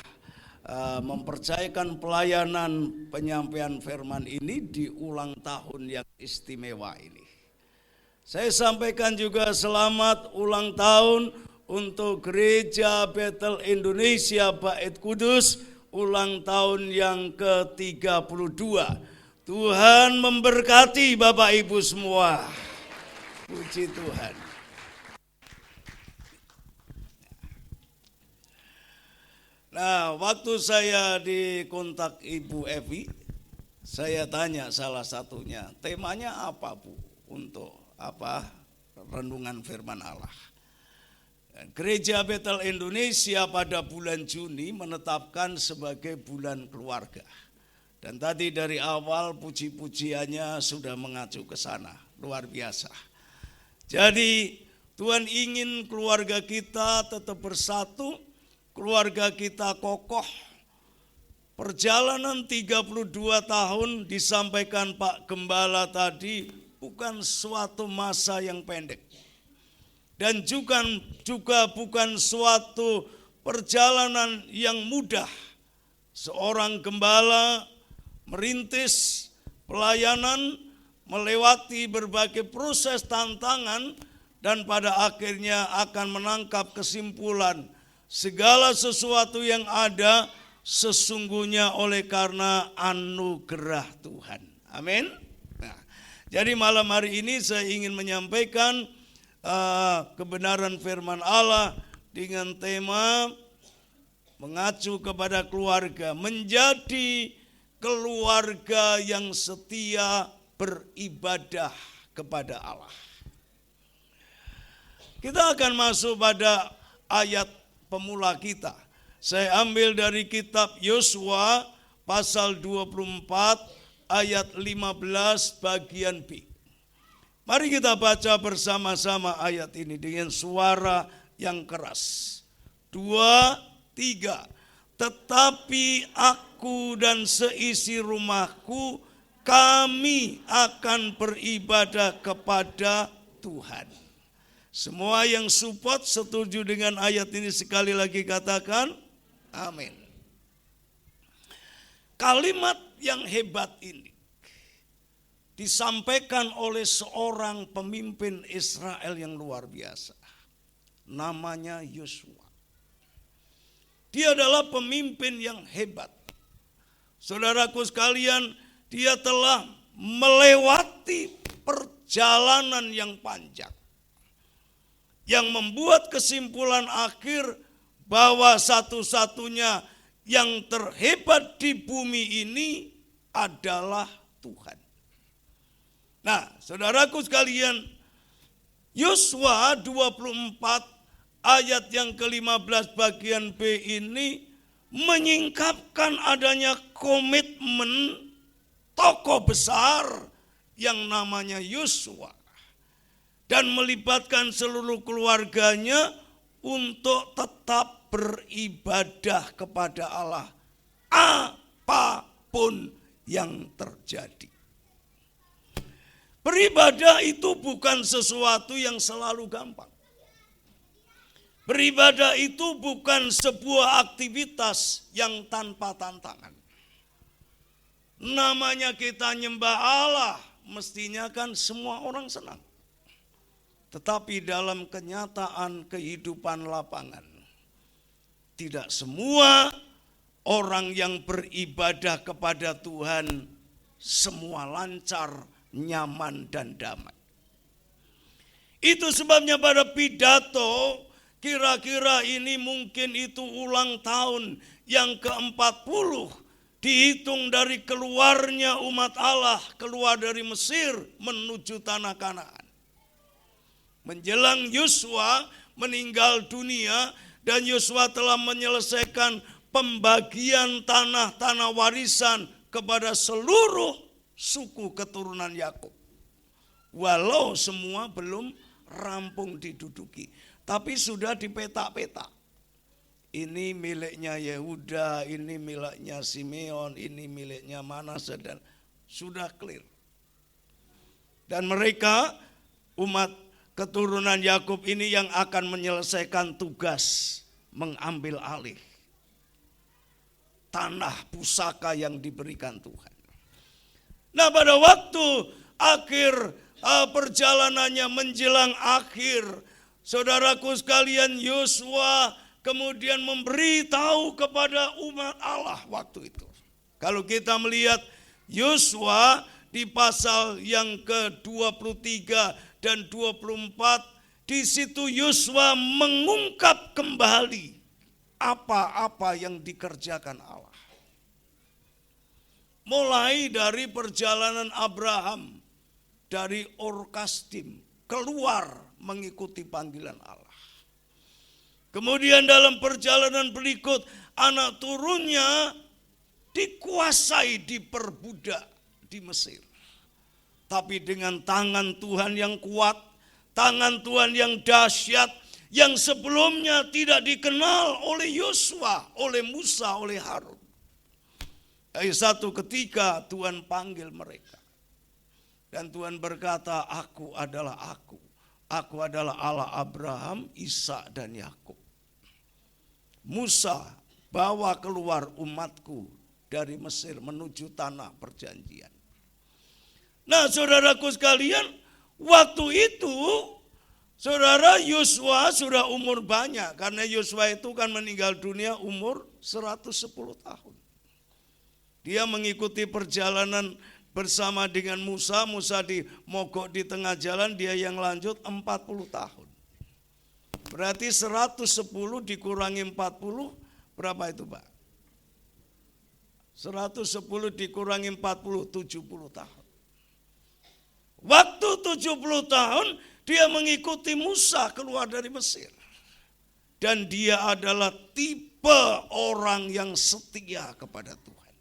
mempercayakan pelayanan penyampaian firman ini di ulang tahun yang istimewa ini. Saya sampaikan juga selamat ulang tahun untuk Gereja Bethel Indonesia Bait Kudus, ulang tahun yang ke-32. Tuhan memberkati Bapak Ibu semua. Puji Tuhan. Nah, waktu saya dikontak Ibu Evi, saya tanya salah satunya, temanya apa Bu untuk renungan firman Allah. Gereja Bethel Indonesia pada bulan Juni menetapkan sebagai bulan keluarga. Dan tadi dari awal puji-pujiannya sudah mengacu ke sana, luar biasa. Jadi Tuhan ingin keluarga kita tetap bersatu, keluarga kita kokoh. Perjalanan 32 tahun disampaikan Pak Gembala tadi bukan suatu masa yang pendek. Dan juga bukan suatu perjalanan yang mudah. Seorang gembala merintis pelayanan, melewati berbagai proses tantangan, dan pada akhirnya akan menangkap kesimpulan segala sesuatu yang ada sesungguhnya oleh karena anugerah Tuhan. Amin. Nah, jadi malam hari ini saya ingin menyampaikan kebenaran firman Allah dengan tema mengacu kepada keluarga, menjadi keluarga yang setia beribadah kepada Allah. Kita akan masuk pada ayat pemula kita. Saya ambil dari kitab Yosua pasal 24 ayat 15 bagian B. Mari kita baca bersama-sama ayat ini dengan suara yang keras. 2, 3. Tetapi aku dan seisi rumahku, kami akan beribadah kepada Tuhan. Semua yang support setuju dengan ayat ini sekali lagi katakan amin. Kalimat yang hebat ini disampaikan oleh seorang pemimpin Israel yang luar biasa. Namanya Yosua. Dia adalah pemimpin yang hebat. Saudaraku sekalian, dia telah melewati perjalanan yang panjang. Yang membuat kesimpulan akhir bahwa satu-satunya yang terhebat di bumi ini adalah Tuhan. Nah, saudaraku sekalian, Yosua 24 ayat yang ke-15 bagian B ini menyingkapkan adanya komitmen tokoh besar yang namanya Yosua dan melibatkan seluruh keluarganya untuk tetap beribadah kepada Allah apapun yang terjadi. Beribadah itu bukan sesuatu yang selalu gampang. Beribadah itu bukan sebuah aktivitas yang tanpa tantangan. Namanya kita nyembah Allah, mestinya kan semua orang senang. Tetapi dalam kenyataan kehidupan lapangan, tidak semua orang yang beribadah kepada Tuhan semua lancar, nyaman, dan damai. Itu sebabnya pada pidato, kira-kira ini mungkin itu ulang tahun yang ke-40, dihitung dari keluarnya umat Allah keluar dari Mesir menuju tanah Kanaan. Menjelang Yosua meninggal dunia dan Yosua telah menyelesaikan pembagian tanah-tanah warisan kepada seluruh suku keturunan Yakub. Walau semua belum rampung diduduki, tapi sudah dipetak-petak. Ini miliknya Yehuda, ini miliknya Simeon, ini miliknya Manase, dan sudah clear. Dan mereka, umat keturunan Yakub ini yang akan menyelesaikan tugas mengambil alih tanah pusaka yang diberikan Tuhan. Nah, pada waktu akhir perjalanannya menjelang akhir, saudaraku sekalian, Yosua kemudian memberitahu kepada umat Allah waktu itu. Kalau kita melihat Yosua di pasal yang ke-23 dan 24, di situ Yosua mengungkap kembali apa-apa yang dikerjakan Allah. Mulai dari perjalanan Abraham dari Ur Kasdim keluar mengikuti panggilan Allah. Kemudian dalam perjalanan berikut anak turunnya dikuasai, diperbudak di Mesir. Tapi dengan tangan Tuhan yang kuat, tangan Tuhan yang dahsyat, yang sebelumnya tidak dikenal oleh Yosua, oleh Musa, oleh Harun. Satu ketika Tuhan panggil mereka. Dan Tuhan berkata, aku adalah aku. Aku adalah Allah Abraham, Ishak, dan Yakub. Musa, bawa keluar umatku dari Mesir menuju tanah perjanjian. Nah, saudaraku sekalian, waktu itu saudara Yosua sudah umur banyak. Karena Yosua itu kan meninggal dunia umur 110 tahun. Dia mengikuti perjalanan bersama dengan Musa. Musa mogok di tengah jalan, dia yang lanjut 40 tahun. Berarti 110 dikurangi 40, berapa itu Pak? 110 dikurangi 40, 70 tahun. Waktu 70 tahun dia mengikuti Musa keluar dari Mesir. Dan dia adalah tipe orang yang setia kepada Tuhan.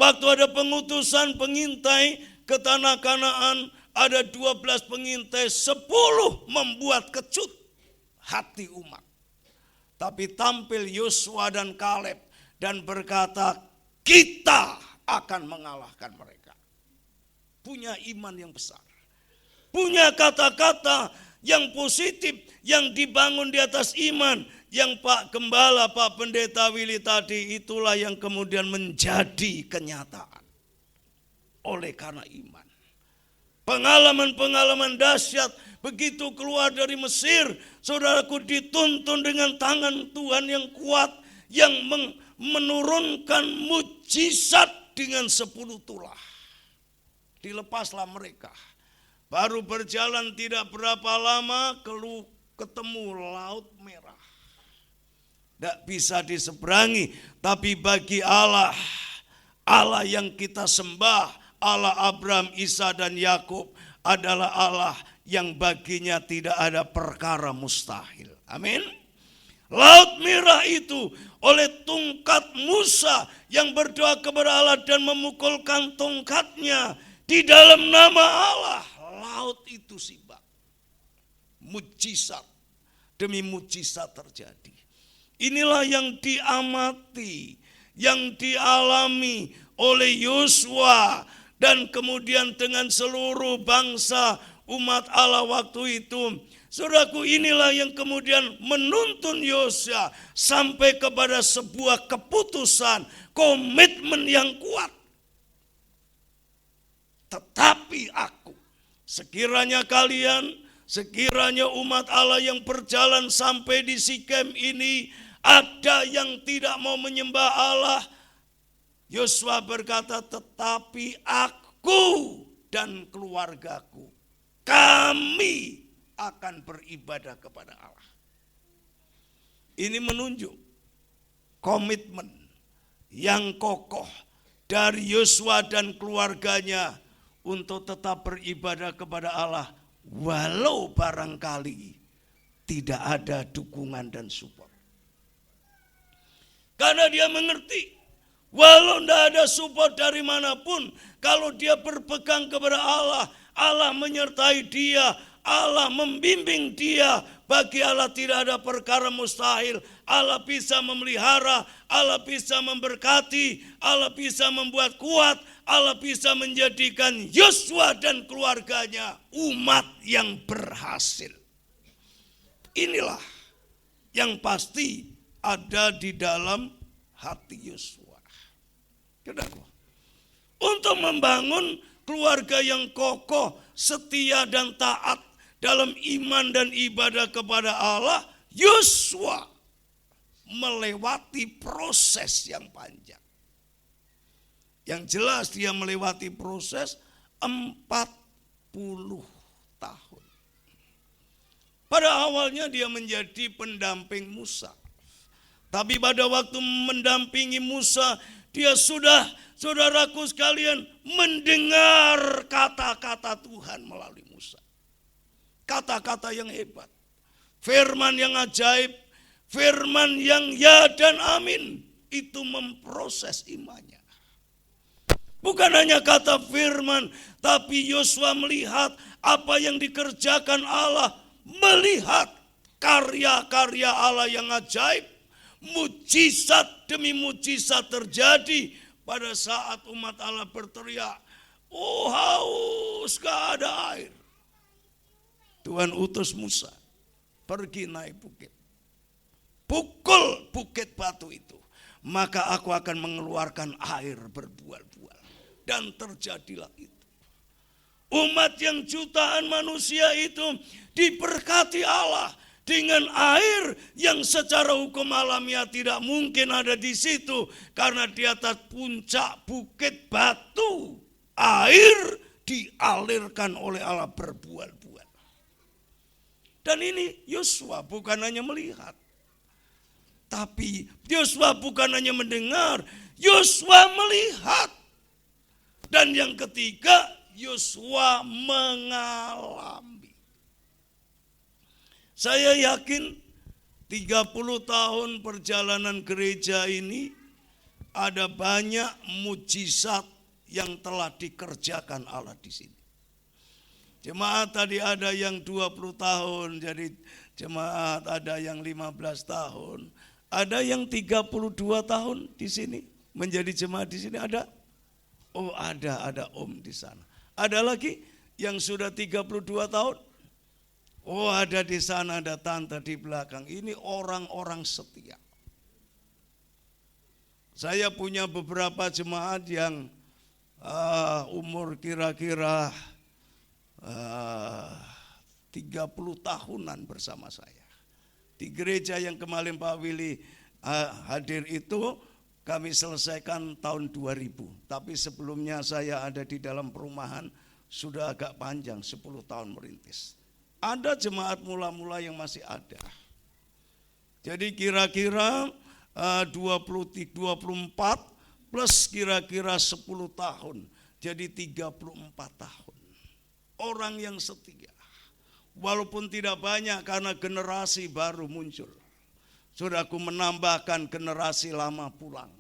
Waktu ada pengutusan pengintai ke tanah Kanaan, ada 12 pengintai, 10 membuat kecut hati umat. Tapi tampil Yosua dan Kaleb dan berkata, kita akan mengalahkan mereka. Punya iman yang besar. Punya kata-kata yang positif, yang dibangun di atas iman. Yang Pak Gembala, Pak Pendeta Willy tadi, itulah yang kemudian menjadi kenyataan. Oleh karena iman. Pengalaman-pengalaman dahsyat, begitu keluar dari Mesir, saudaraku, dituntun dengan tangan Tuhan yang kuat, yang menurunkan mujizat dengan 10 tulah. Dilepaslah mereka. Baru berjalan tidak berapa lama, ketemu Laut Merah. Tidak bisa diseberangi, tapi bagi Allah, Allah yang kita sembah, Allah Abraham, Ishak, dan Yakub adalah Allah yang baginya tidak ada perkara mustahil. Amin. Laut Merah itu oleh tongkat Musa yang berdoa kepada Allah dan memukulkan tongkatnya di dalam nama Allah, laut itu sibak. Mujizat demi mujizat terjadi. Inilah yang diamati, yang dialami oleh Yosua dan kemudian dengan seluruh bangsa umat Allah waktu itu. Saudaraku, inilah yang kemudian menuntun Yosua sampai kepada sebuah keputusan, komitmen yang kuat. Tetapi aku, sekiranya kalian, sekiranya umat Allah yang berjalan sampai di Sikem ini, ada yang tidak mau menyembah Allah, Yosua berkata, tetapi aku dan keluargaku, kami akan beribadah kepada Allah. Ini menunjuk komitmen yang kokoh dari Yosua dan keluarganya untuk tetap beribadah kepada Allah, walau barangkali tidak ada dukungan dan support. Karena dia mengerti, walau tidak ada support dari manapun, kalau dia berpegang kepada Allah, Allah menyertai dia, Allah membimbing dia. Bagi Allah tidak ada perkara mustahil. Allah bisa memelihara, Allah bisa memberkati, Allah bisa membuat kuat, Allah bisa menjadikan Yosua dan keluarganya umat yang berhasil. Inilah yang pasti ada di dalam hati Yosua. Saudara, untuk membangun keluarga yang kokoh, setia dan taat dalam iman dan ibadah kepada Allah, Yosua melewati proses yang panjang. Yang jelas dia melewati proses 40 tahun. Pada awalnya dia menjadi pendamping Musa. Tapi pada waktu mendampingi Musa, dia sudah, saudaraku sekalian, mendengar kata-kata Tuhan melalui Musa. Kata-kata yang hebat, firman yang ajaib, firman yang ya dan amin, itu memproses imannya. Bukan hanya kata firman, tapi Yosua melihat apa yang dikerjakan Allah, melihat karya-karya Allah yang ajaib, mujizat demi mujizat terjadi pada saat umat Allah berteriak, oh haus, gak ada air. Tuhan utus Musa, pergi naik bukit. Pukul bukit batu itu, maka aku akan mengeluarkan air berbual-bual. Dan terjadilah itu. Umat yang jutaan manusia itu diberkati Allah dengan air yang secara hukum alamiah tidak mungkin ada di situ. Karena di atas puncak bukit batu, air dialirkan oleh Allah berbual-bual. Dan ini Yosua bukan hanya melihat, tapi Yosua bukan hanya mendengar, Yosua melihat. Dan yang ketiga, Yosua mengalami. Saya yakin 30 tahun perjalanan gereja ini ada banyak mujizat yang telah dikerjakan Allah di sini. Jemaat tadi ada yang 20 tahun, jadi jemaat ada yang 15 tahun, ada yang 32 tahun di sini menjadi jemaat di sini ada. Oh ada om di sana. Ada lagi yang sudah 32 tahun. Oh ada di sana, ada tante di belakang. Ini orang-orang setia. Saya punya beberapa jemaat yang umur kira-kira 30 tahunan bersama saya. Di gereja yang kemarin Pak Willy hadir itu kami selesaikan tahun 2000. Tapi sebelumnya saya ada di dalam perumahan sudah agak panjang, 10 tahun merintis. Ada jemaat mula-mula yang masih ada. Jadi kira-kira 24 plus kira-kira 10 tahun. Jadi 34 tahun. Orang yang setia, walaupun tidak banyak karena generasi baru muncul. Saudaraku, menambahkan generasi lama pulang.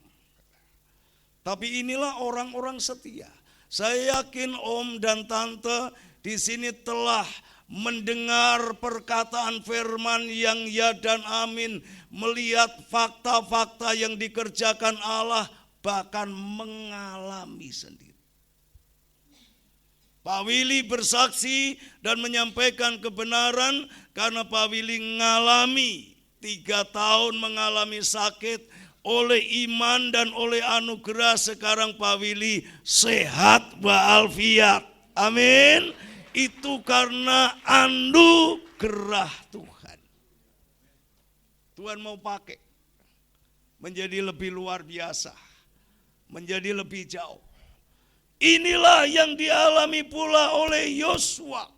Tapi inilah orang-orang setia. Saya yakin om dan tante di sini telah mendengar perkataan firman yang ya dan amin, melihat fakta-fakta yang dikerjakan Allah, bahkan mengalami sendiri. Pak Willy bersaksi dan menyampaikan kebenaran karena Pak Willy mengalami 3 tahun mengalami sakit, oleh iman dan oleh anugerah sekarang Pak Willy sehat walafiat. Amin. Itu karena anugerah Tuhan. Tuhan mau pakai menjadi lebih luar biasa, menjadi lebih jauh. Inilah yang dialami pula oleh Yosua.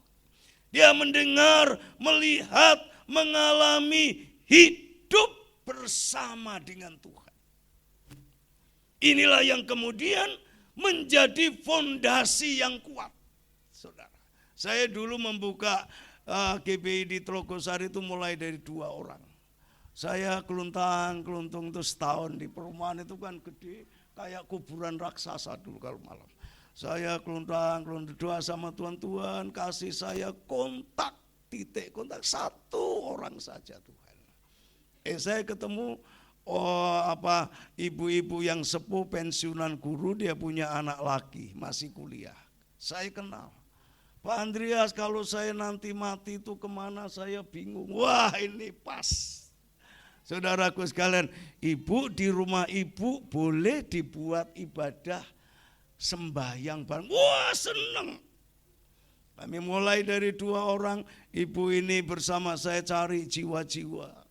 Dia mendengar, melihat, mengalami hidup bersama dengan Tuhan. Inilah yang kemudian menjadi fondasi yang kuat. Saudara, saya dulu membuka GBI di Trogosari itu mulai dari 2 orang. Saya keluntang-keluntung itu setahun di perumahan itu kan gede, kayak kuburan raksasa dulu kalau malam. Saya keluntang-keluntung doa sama Tuhan, kasih saya kontak, titik kontak 1 orang saja Tuhan. Saya ketemu ibu-ibu yang sepuh pensiunan guru, dia punya anak laki masih kuliah. Saya kenal. Pak Andreas, kalau saya nanti mati itu kemana, saya bingung. Wah, ini pas. Saudaraku sekalian, ibu di rumah ibu boleh dibuat ibadah sembahyang bareng. Wah, senang. Kami mulai dari 2 orang, ibu ini bersama saya cari jiwa-jiwa.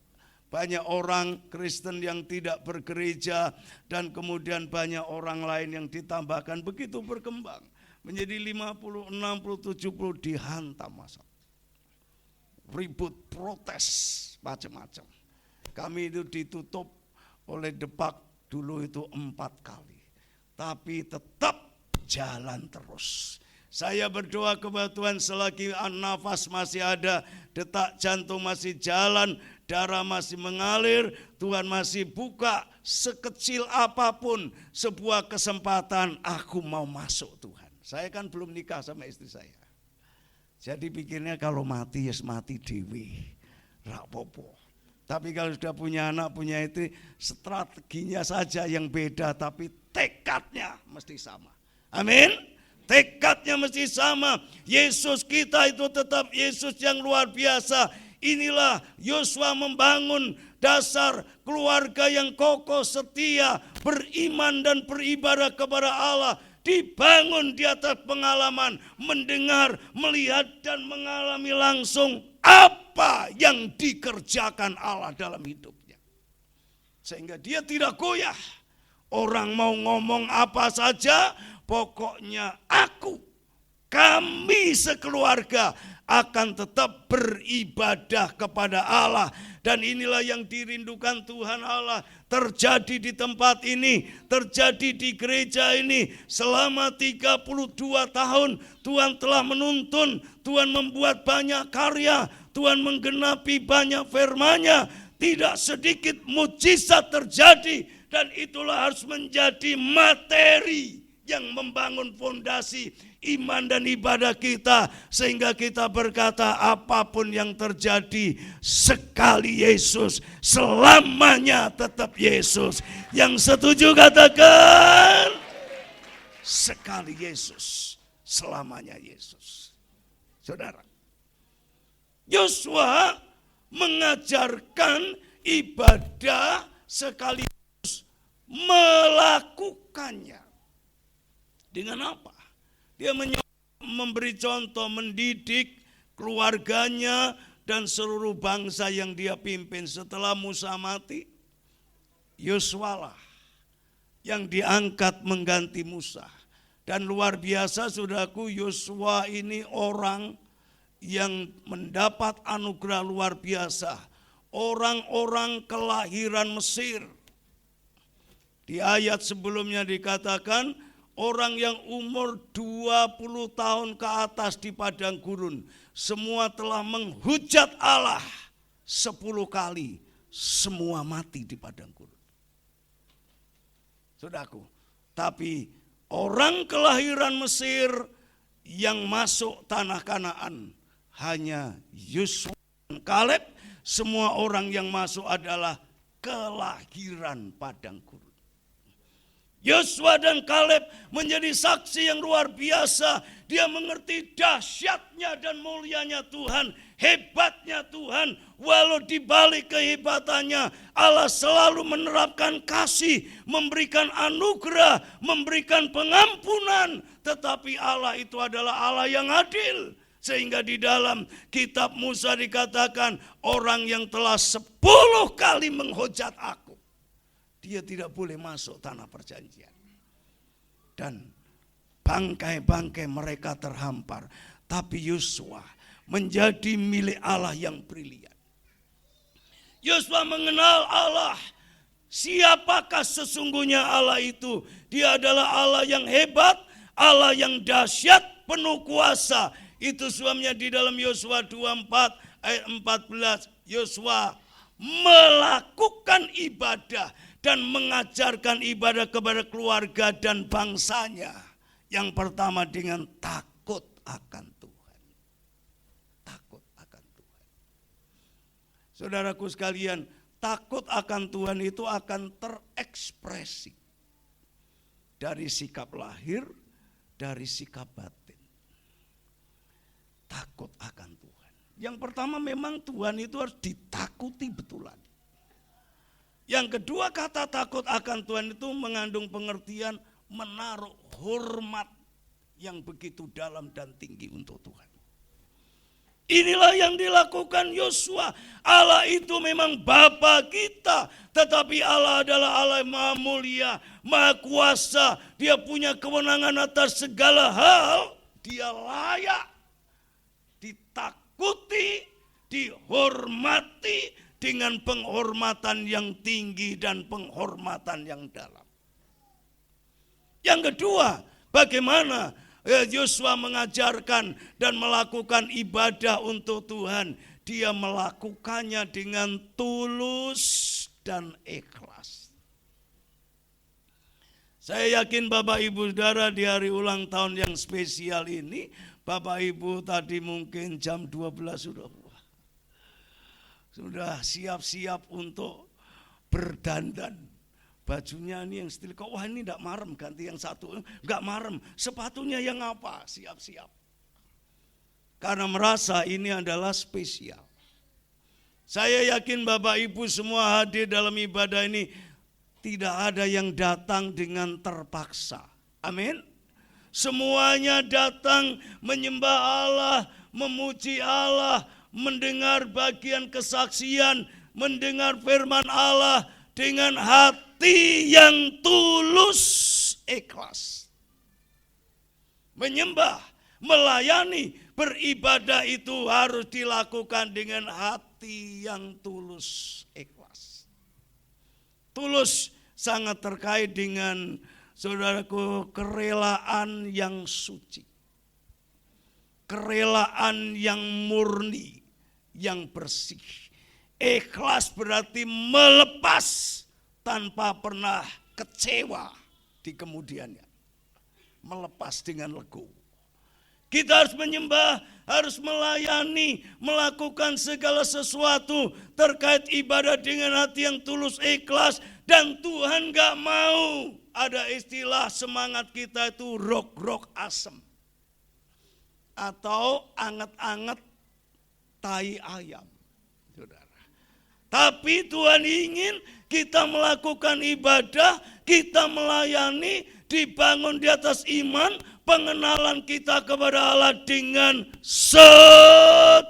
Banyak orang Kristen yang tidak bergereja dan kemudian banyak orang lain yang ditambahkan, begitu berkembang. Menjadi 50, 60, 70 dihantam masa. Ribut, protes, macam-macam. Kami itu ditutup oleh Depak dulu itu 4 kali. Tapi tetap jalan terus. Saya berdoa kepada Tuhan selagi nafas masih ada, detak jantung masih jalan, darah masih mengalir, Tuhan masih buka sekecil apapun sebuah kesempatan, aku mau masuk Tuhan. Saya kan belum nikah sama istri saya. Jadi pikirnya kalau mati ya mati dewi, rapopo. Tapi kalau sudah punya anak, punya istri, strateginya saja yang beda, tapi tekadnya mesti sama. Amin. Tekadnya mesti sama. Yesus kita itu tetap Yesus yang luar biasa. Inilah Yosua membangun dasar keluarga yang kokoh, setia, beriman dan beribadah kepada Allah. Dibangun di atas pengalaman, mendengar, melihat dan mengalami langsung apa yang dikerjakan Allah dalam hidupnya. Sehingga dia tidak goyah. Orang mau ngomong apa saja, pokoknya kami sekeluarga akan tetap beribadah kepada Allah. Dan inilah yang dirindukan Tuhan Allah terjadi di tempat ini, terjadi di gereja ini. Selama 32 tahun Tuhan telah menuntun, Tuhan membuat banyak karya, Tuhan menggenapi banyak firman-Nya. Tidak sedikit mujizat terjadi, dan itulah harus menjadi materi yang membangun fondasi iman dan ibadah kita, sehingga kita berkata apapun yang terjadi, sekali Yesus, selamanya tetap Yesus. Yang setuju katakan, sekali Yesus, selamanya Yesus. Saudara, Yosua mengajarkan ibadah sekaligus melakukannya. Dengan apa? Dia memberi contoh, mendidik keluarganya dan seluruh bangsa yang dia pimpin. Setelah Musa mati, Yosua lah yang diangkat mengganti Musa. Dan luar biasa saudaraku, Yosua ini orang yang mendapat anugerah luar biasa. Orang-orang kelahiran Mesir. Di ayat sebelumnya dikatakan, orang yang umur 20 tahun ke atas di padang gurun, semua telah menghujat Allah 10 kali, semua mati di padang gurun. Saudaraku, tapi orang kelahiran Mesir yang masuk tanah Kanaan hanya Yosua dan Kaleb. Semua orang yang masuk adalah kelahiran padang gurun. Yosua dan Kaleb menjadi saksi yang luar biasa. Dia mengerti dahsyatnya dan mulianya Tuhan, hebatnya Tuhan. Walau di balik kehebatannya, Allah selalu menerapkan kasih, memberikan anugerah, memberikan pengampunan. Tetapi Allah itu adalah Allah yang adil. Sehingga di dalam kitab Musa dikatakan, orang yang telah 10 kali menghujat aku, dia tidak boleh masuk tanah perjanjian. Dan bangkai-bangkai mereka terhampar. Tapi Yosua menjadi milik Allah yang brilian. Yosua mengenal Allah. Siapakah sesungguhnya Allah itu? Dia adalah Allah yang hebat, Allah yang dahsyat, penuh kuasa. Itu sebabnya di dalam Yosua 24 ayat 14, Yosua melakukan ibadah dan mengajarkan ibadah kepada keluarga dan bangsanya. Yang pertama dengan takut akan Tuhan. Takut akan Tuhan. Saudaraku sekalian, takut akan Tuhan itu akan terekspresi dari sikap lahir, dari sikap batin. Takut akan Tuhan. Yang pertama memang Tuhan itu harus ditakuti betulan. Yang kedua, kata takut akan Tuhan itu mengandung pengertian menaruh hormat yang begitu dalam dan tinggi untuk Tuhan. Inilah yang dilakukan Yosua. Allah itu memang Bapa kita, tetapi Allah adalah Allah yang maha mulia, maha kuasa. Dia punya kewenangan atas segala hal. Dia layak ditakuti, dihormati dengan penghormatan yang tinggi dan penghormatan yang dalam. Yang kedua, bagaimana Yosua mengajarkan dan melakukan ibadah untuk Tuhan. Dia melakukannya dengan tulus dan ikhlas. Saya yakin Bapak Ibu Saudara di hari ulang tahun yang spesial ini, Bapak Ibu tadi mungkin jam 12 sudah siap-siap untuk berdandan. Bajunya ini yang stil, wah ini enggak marem, ganti yang satu, enggak marem. Sepatunya yang apa? Siap-siap. Karena merasa ini adalah spesial. Saya yakin Bapak Ibu semua hadir dalam ibadah ini, tidak ada yang datang dengan terpaksa. Amin. Semuanya datang menyembah Allah, memuji Allah, mendengar bagian kesaksian, mendengar firman Allah dengan hati yang tulus, ikhlas. Menyembah, melayani, beribadah itu harus dilakukan dengan hati yang tulus, ikhlas. Tulus sangat terkait dengan, saudaraku, kerelaan yang suci. Kerelaan yang murni, yang bersih. Ikhlas berarti melepas tanpa pernah kecewa di kemudiannya. Melepas dengan legowo. Kita harus menyembah, harus melayani, melakukan segala sesuatu terkait ibadah dengan hati yang tulus, ikhlas. Dan Tuhan gak mau ada istilah semangat kita itu rok-rok asem. Atau anget-anget tai ayam. Saudara. Tapi Tuhan ingin kita melakukan ibadah, kita melayani, dibangun di atas iman, pengenalan kita kepada Allah dengan setia.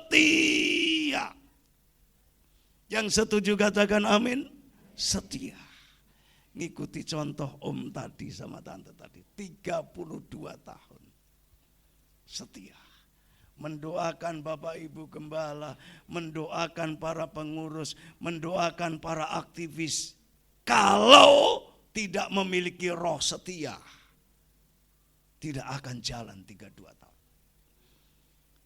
Yang setuju katakan amin. Setia. Ngikuti contoh om tadi sama tante tadi. 32 tahun. Setia. Mendoakan Bapak Ibu Gembala, mendoakan para pengurus, mendoakan para aktivis. Kalau tidak memiliki roh setia, tidak akan jalan 32 tahun.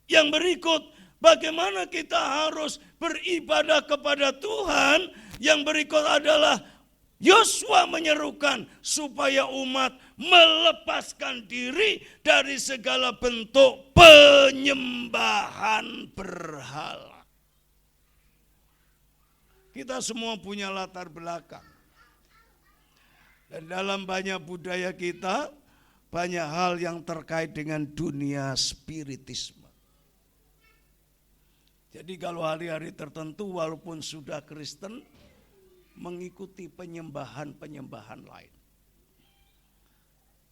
Yang berikut, bagaimana kita harus beribadah kepada Tuhan. Yang berikut adalah Yosua menyerukan supaya umat melepaskan diri dari segala bentuk penyembahan berhala. Kita semua punya latar belakang. Dan dalam banyak budaya kita, banyak hal yang terkait dengan dunia spiritisme. Jadi kalau hari-hari tertentu walaupun sudah Kristen, mengikuti penyembahan-penyembahan lain.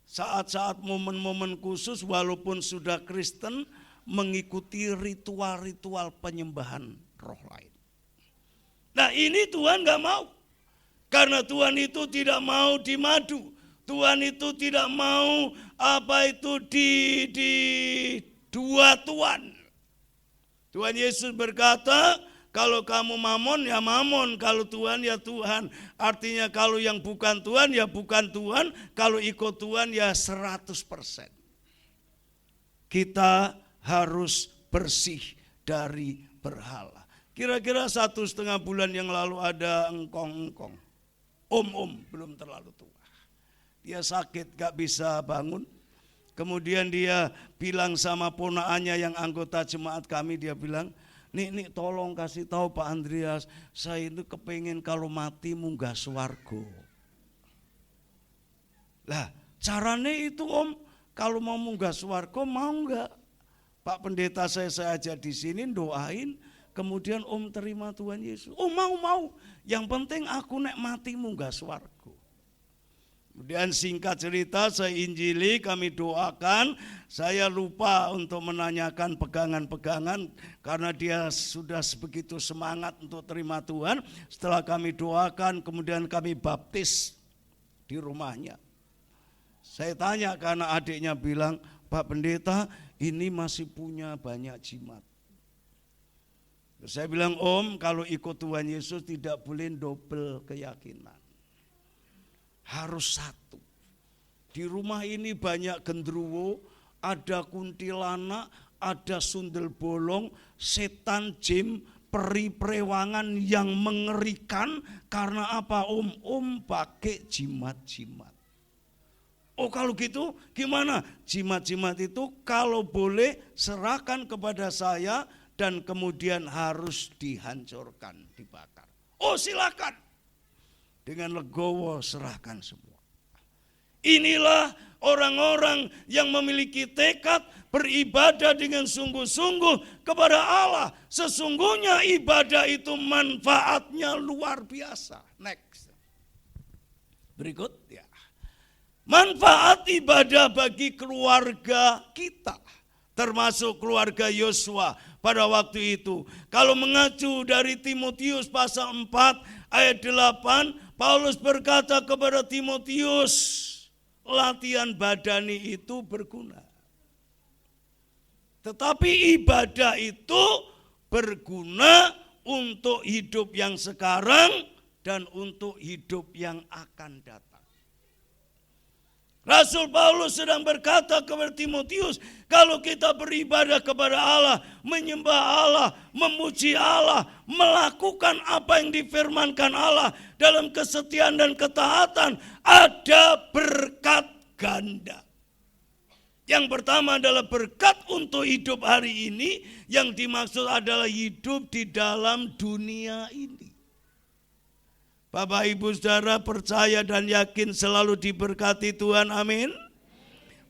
Saat-saat momen-momen khusus walaupun sudah Kristen, mengikuti ritual-ritual penyembahan roh lain. Nah ini Tuhan gak mau. Karena Tuhan itu tidak mau dimadu. Tuhan itu tidak mau di dua Tuhan. Tuhan Yesus berkata, kalau kamu mamon ya mamon, kalau Tuhan ya Tuhan. Artinya kalau yang bukan Tuhan ya bukan Tuhan, kalau ikut Tuhan ya 100%. Kita harus bersih dari berhala. Kira-kira 1,5 bulan yang lalu ada engkong-engkong. Om belum terlalu tua. Dia sakit gak bisa bangun. Kemudian dia bilang sama ponaannya yang anggota jemaat kami, dia bilang, Nih tolong kasih tahu Pak Andreas, saya itu kepengen kalau mati munggah swarga. Lah caranya itu Om, kalau mau munggah swarga mau enggak? Pak pendeta saya ajak di sini doain, kemudian Om terima Tuhan Yesus. Oh mau. Yang penting aku nek mati munggah swarga. Kemudian singkat cerita saya injili, kami doakan. Saya lupa untuk menanyakan pegangan-pegangan karena dia sudah sebegitu semangat untuk terima Tuhan. Setelah kami doakan, kemudian kami baptis di rumahnya. Saya tanya karena adiknya bilang, Pak Pendeta ini masih punya banyak jimat. Saya bilang, Om kalau ikut Tuhan Yesus tidak boleh double keyakinan. Harus satu. Di rumah ini banyak gendruwo, ada kuntilanak, ada sundel bolong, setan, jin, peri prewangan yang mengerikan. Karena apa Om? Om pakai jimat-jimat. Oh kalau gitu gimana? Jimat-jimat itu kalau boleh serahkan kepada saya dan kemudian harus dihancurkan, dibakar. Oh silakan. Dengan legowo serahkan semua. Inilah orang-orang yang memiliki tekad beribadah dengan sungguh-sungguh kepada Allah. Sesungguhnya ibadah itu manfaatnya luar biasa. Next. Berikut ya. Manfaat ibadah bagi keluarga kita. Termasuk keluarga Yosua pada waktu itu. Kalau mengacu dari Timotius pasal 4 ayat 8, Paulus berkata kepada Timotius, latihan badani itu berguna. Tetapi ibadah itu berguna untuk hidup yang sekarang dan untuk hidup yang akan datang. Rasul Paulus sedang berkata kepada Timotius, kalau kita beribadah kepada Allah, menyembah Allah, memuji Allah, melakukan apa yang difirmankan Allah dalam kesetiaan dan ketaatan, ada berkat ganda. Yang pertama adalah berkat untuk hidup hari ini, yang dimaksud adalah hidup di dalam dunia ini. Bapak Ibu Saudara percaya dan yakin selalu diberkati Tuhan, amin.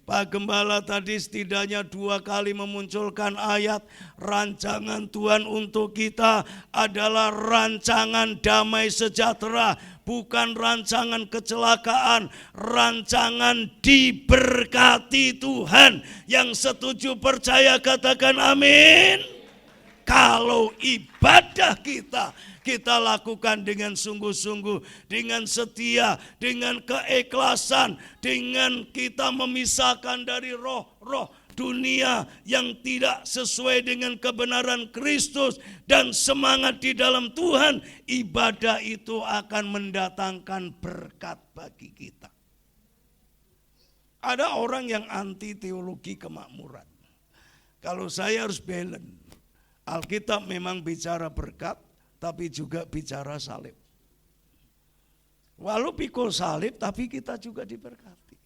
Pak Gembala tadi setidaknya 2 kali memunculkan ayat rancangan Tuhan untuk kita adalah rancangan damai sejahtera, bukan rancangan kecelakaan, rancangan diberkati Tuhan. Yang setuju percaya katakan amin. Kalau ibadah kita lakukan dengan sungguh-sungguh, dengan setia, dengan keikhlasan, dengan kita memisahkan dari roh-roh dunia yang tidak sesuai dengan kebenaran Kristus dan semangat di dalam Tuhan, ibadah itu akan mendatangkan berkat bagi kita. Ada orang yang anti teologi kemakmuran. Kalau saya harus balance. Alkitab memang bicara berkat, tapi juga bicara salib. Walau pikul salib, tapi kita juga diberkati.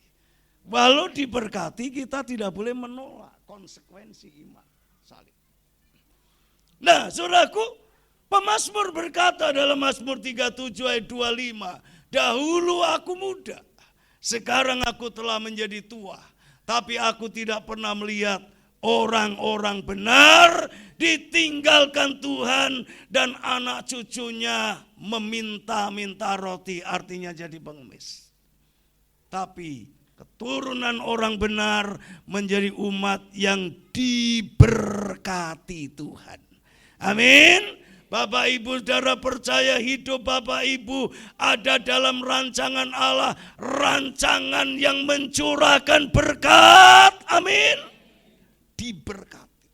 Walau diberkati, kita tidak boleh menolak konsekuensi iman salib. Nah, saudaraku, pemazmur berkata dalam Mazmur 37 ayat 25, dahulu aku muda, Sekarang aku telah menjadi tua, tapi aku tidak pernah melihat orang-orang benar ditinggalkan Tuhan dan anak cucunya meminta-minta roti, artinya jadi pengemis. Tapi keturunan orang benar menjadi umat yang diberkati Tuhan. Amin. Bapak Ibu saudara percaya hidup Bapak Ibu ada dalam rancangan Allah, rancangan yang mencurahkan berkat. Amin. Diberkati.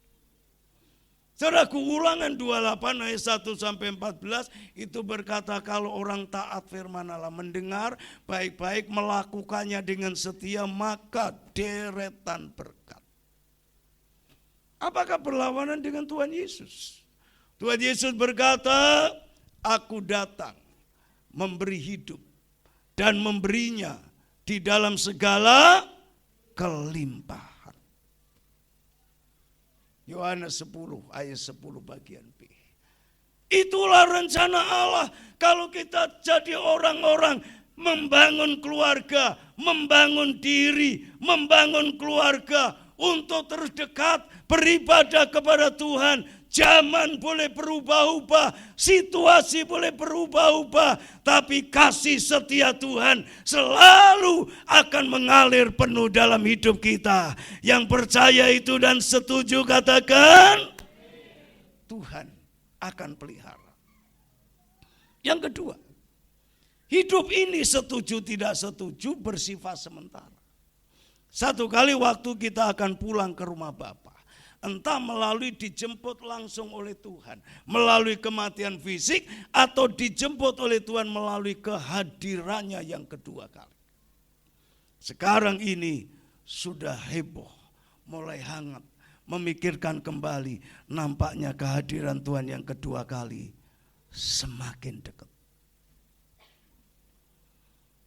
Saudaraku, Ulangan 28 ayat 1 sampai 14 itu berkata kalau orang taat firman Allah, mendengar baik-baik, melakukannya dengan setia, maka deretan berkat. Apakah berlawanan dengan Tuhan Yesus? Tuhan Yesus berkata, aku datang memberi hidup dan memberinya di dalam segala kelimpahan. Yohanes 10 ayat 10 bagian B. Itulah rencana Allah kalau kita jadi orang-orang membangun keluarga, membangun diri, membangun keluarga untuk terus dekat beribadah kepada Tuhan. Zaman boleh berubah-ubah, situasi boleh berubah-ubah, tapi kasih setia Tuhan selalu akan mengalir penuh dalam hidup kita. Yang percaya itu dan setuju katakan, Tuhan akan pelihara. Yang kedua, hidup ini setuju tidak setuju bersifat sementara. Satu kali waktu kita akan pulang ke rumah Bapa. Entah melalui dijemput langsung oleh Tuhan, melalui kematian fisik, atau dijemput oleh Tuhan melalui kehadirannya yang kedua kali. Sekarang ini sudah heboh, mulai hangat, memikirkan kembali, nampaknya kehadiran Tuhan yang kedua kali semakin dekat.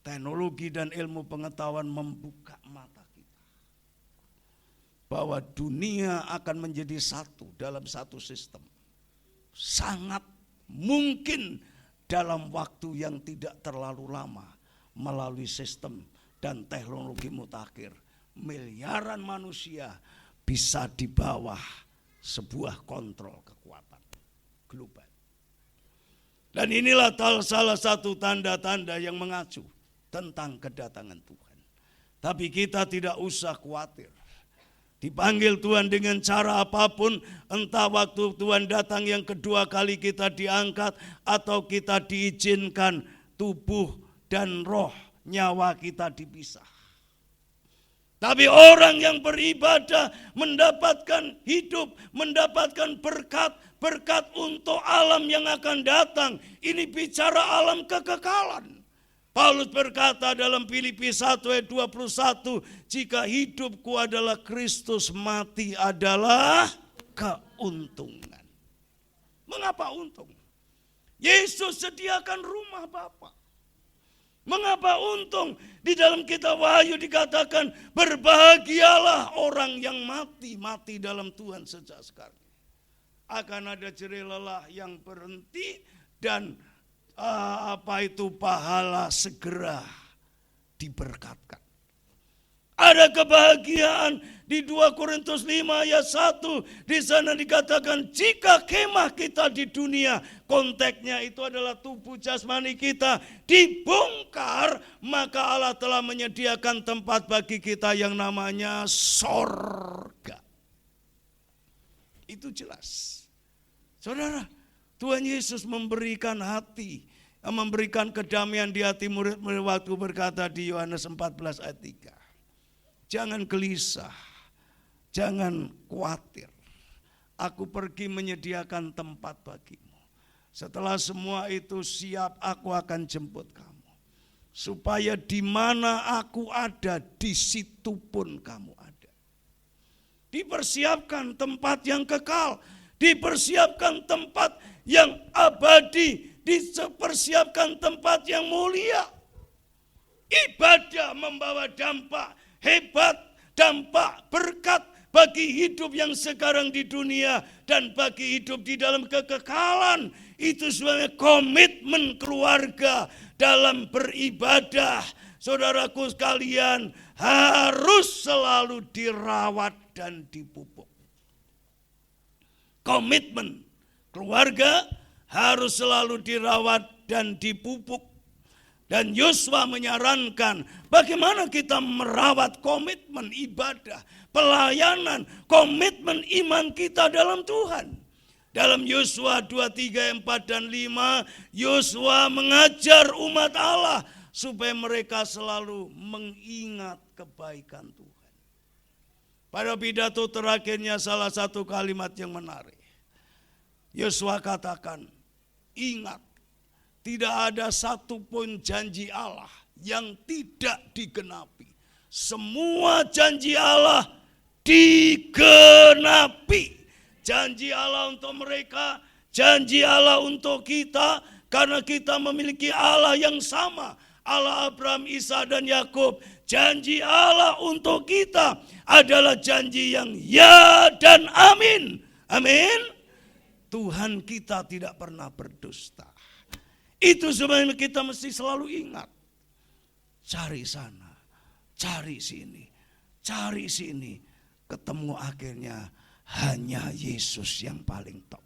Teknologi dan ilmu pengetahuan membuka mata bahwa dunia akan menjadi satu dalam satu sistem. Sangat mungkin dalam waktu yang tidak terlalu lama melalui sistem dan teknologi mutakhir. Miliaran manusia bisa di bawah sebuah kontrol kekuatan global. Dan inilah salah satu tanda-tanda yang mengacu tentang kedatangan Tuhan. Tapi kita tidak usah khawatir. Dipanggil Tuhan dengan cara apapun, entah waktu Tuhan datang yang kedua kali kita diangkat, atau kita diizinkan tubuh dan roh nyawa kita dipisah. Tapi orang yang beribadah mendapatkan hidup, mendapatkan berkat untuk alam yang akan datang. Ini bicara alam kekekalan. Paulus berkata dalam Filipi 1 ayat 21, jika hidupku adalah Kristus, mati adalah keuntungan. Mengapa untung? Yesus sediakan rumah Bapa. Mengapa untung? Di dalam kitab Wahyu dikatakan, berbahagialah orang yang mati dalam Tuhan sejak sekarang. Akan ada jerih lelah yang berhenti dan pahala segera diberkatkan. Ada kebahagiaan di 2 Korintus 5 ayat 1. Di sana dikatakan jika kemah kita di dunia, konteksnya itu adalah tubuh jasmani kita, dibongkar, maka Allah telah menyediakan tempat bagi kita yang namanya sorga. Itu jelas. Saudara, Tuhan Yesus memberikan hati, memberikan kedamaian di hati murid-murid waktu berkata di Yohanes 14 ayat 3. Jangan gelisah, jangan khawatir. Aku pergi menyediakan tempat bagimu. Setelah semua itu siap, aku akan jemput kamu. Supaya di mana aku ada, di situ pun kamu ada. Dipersiapkan tempat yang kekal, dipersiapkan tempat yang abadi, dipersiapkan tempat yang mulia. Ibadah membawa dampak hebat, dampak berkat bagi hidup yang sekarang di dunia dan bagi hidup di dalam kekekalan. Itu sebenarnya komitmen keluarga dalam beribadah saudaraku sekalian, harus selalu dirawat dan dipupuk. Komitmen keluarga harus selalu dirawat dan dipupuk. Dan Yosua menyarankan bagaimana kita merawat komitmen ibadah, pelayanan, komitmen iman kita dalam Tuhan. Dalam Yosua 2, 3, 4, dan 5, Yosua mengajar umat Allah supaya mereka selalu mengingat kebaikan Tuhan. Pada pidato terakhirnya salah satu kalimat yang menarik. Yosua katakan, ingat, tidak ada satupun janji Allah yang tidak digenapi. Semua janji Allah digenapi. Janji Allah untuk mereka, janji Allah untuk kita, karena kita memiliki Allah yang sama. Allah Abraham, Isa, dan Yakub. Janji Allah untuk kita adalah janji yang ya dan amin. Amin. Tuhan kita tidak pernah berdusta. Itu sebenarnya kita mesti selalu ingat. Cari sana, cari sini. Ketemu akhirnya hanya Yesus yang paling top.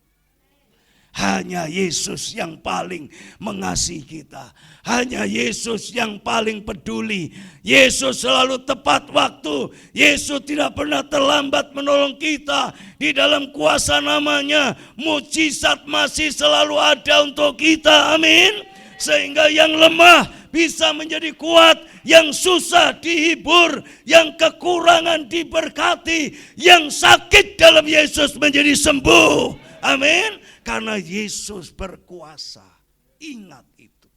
Hanya Yesus yang paling mengasihi kita. Hanya Yesus yang paling peduli. Yesus selalu tepat waktu. Yesus tidak pernah terlambat menolong kita. Di dalam kuasa namanya, mukjizat masih selalu ada untuk kita. Amin. Sehingga yang lemah bisa menjadi kuat, yang susah dihibur, yang kekurangan diberkati, yang sakit dalam Yesus menjadi sembuh. Amin. Karena Yesus berkuasa. Ingat itu.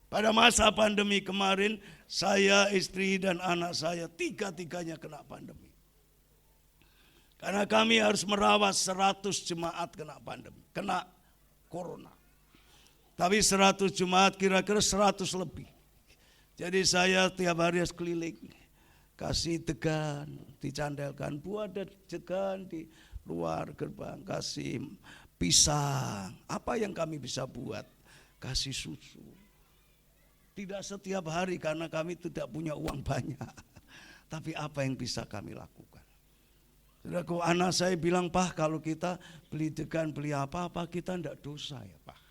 Pada masa pandemi kemarin, saya, istri, dan anak saya tiga-tiganya kena pandemi. Karena kami harus merawat 100 jemaat kena pandemi, kena corona. Tapi 100 jemaat kira-kira 100 lebih. Jadi saya tiap hari harus keliling. Kasih degan, dicandelkan. Buat degan di luar gerbang. Kasih pisang. Apa yang kami bisa buat? Kasih susu. Tidak setiap hari karena kami tidak punya uang banyak. Tapi apa yang bisa kami lakukan? Saudaraku, anak saya bilang, Pak, kalau kita beli degan, beli apa-apa, kita tidak dosa ya Pak.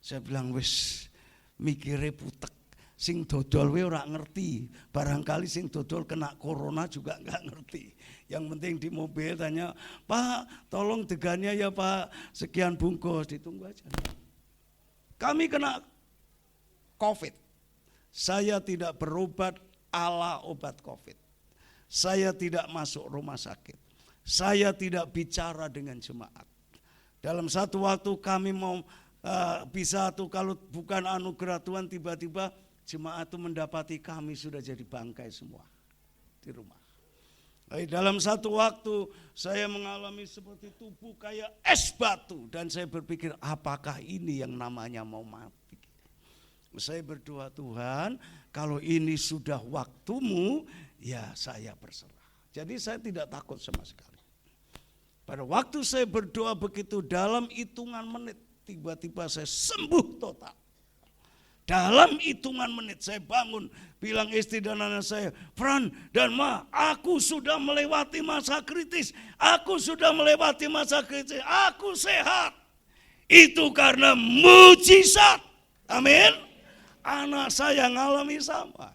Saya bilang, wis mikire putek. Sing dodol we ora ngerti. Barangkali sing dodol kena corona juga enggak ngerti. Yang penting di mobil tanya, Pak tolong degannya ya Pak, sekian bungkus, ditunggu aja. Kami kena COVID. Saya tidak berobat ala obat COVID. Saya tidak masuk rumah sakit. Saya tidak bicara dengan jemaat. Dalam satu waktu kami mau bisa tuh, kalau bukan anugerah Tuhan, tiba-tiba jemaat itu mendapati kami sudah jadi bangkai semua di rumah. Dalam satu waktu saya mengalami seperti tubuh kayak es batu. Dan saya berpikir, apakah ini yang namanya mau mati? Saya berdoa, Tuhan kalau ini sudah waktumu, ya saya berserah. Jadi saya tidak takut sama sekali. Pada waktu saya berdoa begitu, dalam hitungan menit tiba-tiba saya sembuh total. Dalam hitungan menit saya bangun, bilang istri dan anak saya, Fran dan Ma, aku sudah melewati masa kritis. Aku sudah melewati masa kritis. Aku sehat. Itu karena mujizat. Amin. Anak saya ngalami sama.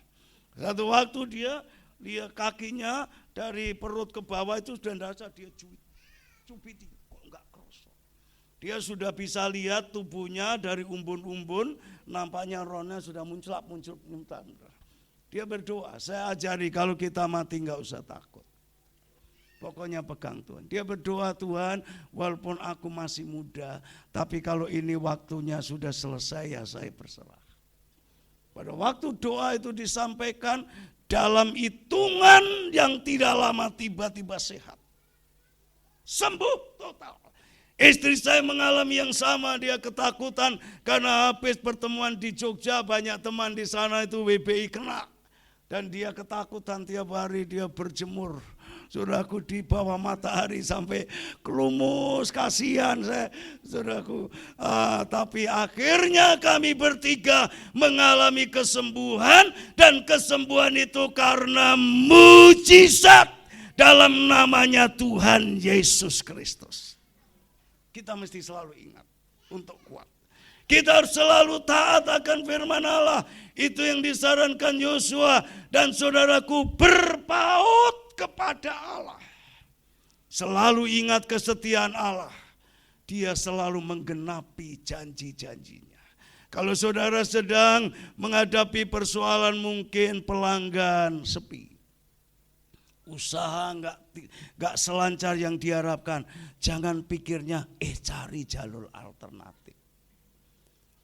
Satu waktu dia kakinya dari perut ke bawah itu sudah rasa dia cubit. Kok enggak kerosok. Dia sudah bisa lihat tubuhnya dari umbun-umbun, nampaknya rohnya sudah muncul. Dia berdoa, saya ajari kalau kita mati enggak usah takut. Pokoknya pegang Tuhan. Dia berdoa, Tuhan walaupun aku masih muda, tapi kalau ini waktunya sudah selesai ya saya berserah. Pada waktu doa itu disampaikan, dalam hitungan yang tidak lama tiba-tiba sehat. Sembuh total. Istri saya mengalami yang sama, dia ketakutan karena habis pertemuan di Jogja, banyak teman di sana itu WBI kena. Dan dia ketakutan, tiap hari dia berjemur Saudaraku, di bawah matahari sampai kelumus, kasihan saya, saudaraku. Tapi akhirnya kami bertiga mengalami kesembuhan, dan kesembuhan itu karena mujizat dalam namanya Tuhan Yesus Kristus. Kita mesti selalu ingat untuk kuat. Kita harus selalu taat akan firman Allah. Itu yang disarankan Yosua dan saudaraku, berpaut kepada Allah. Selalu ingat kesetiaan Allah. Dia selalu menggenapi janji-janjinya. Kalau saudara sedang menghadapi persoalan, mungkin pelanggan sepi, usaha nggak selancar yang diharapkan, jangan pikirnya cari jalur alternatif.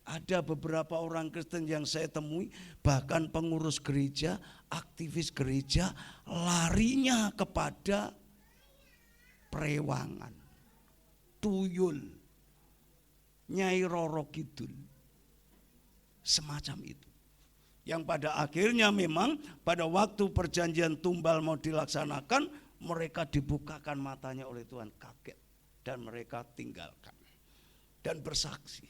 Ada beberapa orang Kristen yang saya temui, bahkan pengurus gereja, aktivis gereja, larinya kepada prewangan, tuyul, Nyai Roro Kidul, semacam itu. Yang pada akhirnya memang pada waktu perjanjian tumbal mau dilaksanakan, mereka dibukakan matanya oleh Tuhan, kaget, dan mereka tinggalkan dan bersaksi.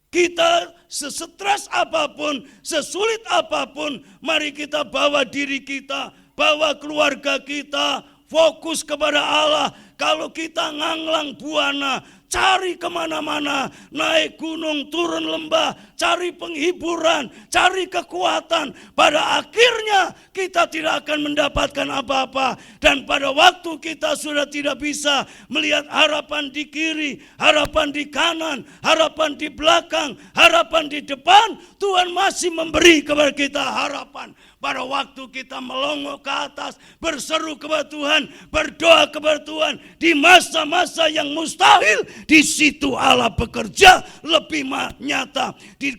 Kita sesetres apapun, sesulit apapun, mari kita bawa diri kita, bawa keluarga kita, fokus kepada Allah. Kalau kita nganglang buana, cari kemana-mana, naik gunung, turun lembah, cari penghiburan, cari kekuatan, pada akhirnya kita tidak akan mendapatkan apa-apa. Dan pada waktu kita sudah tidak bisa melihat harapan di kiri, harapan di kanan, harapan di belakang, harapan di depan, Tuhan masih memberi kepada kita harapan. Pada waktu kita melongo ke atas, berseru kepada Tuhan, berdoa kepada Tuhan, di masa-masa yang mustahil, di situ Allah bekerja lebih nyata. Di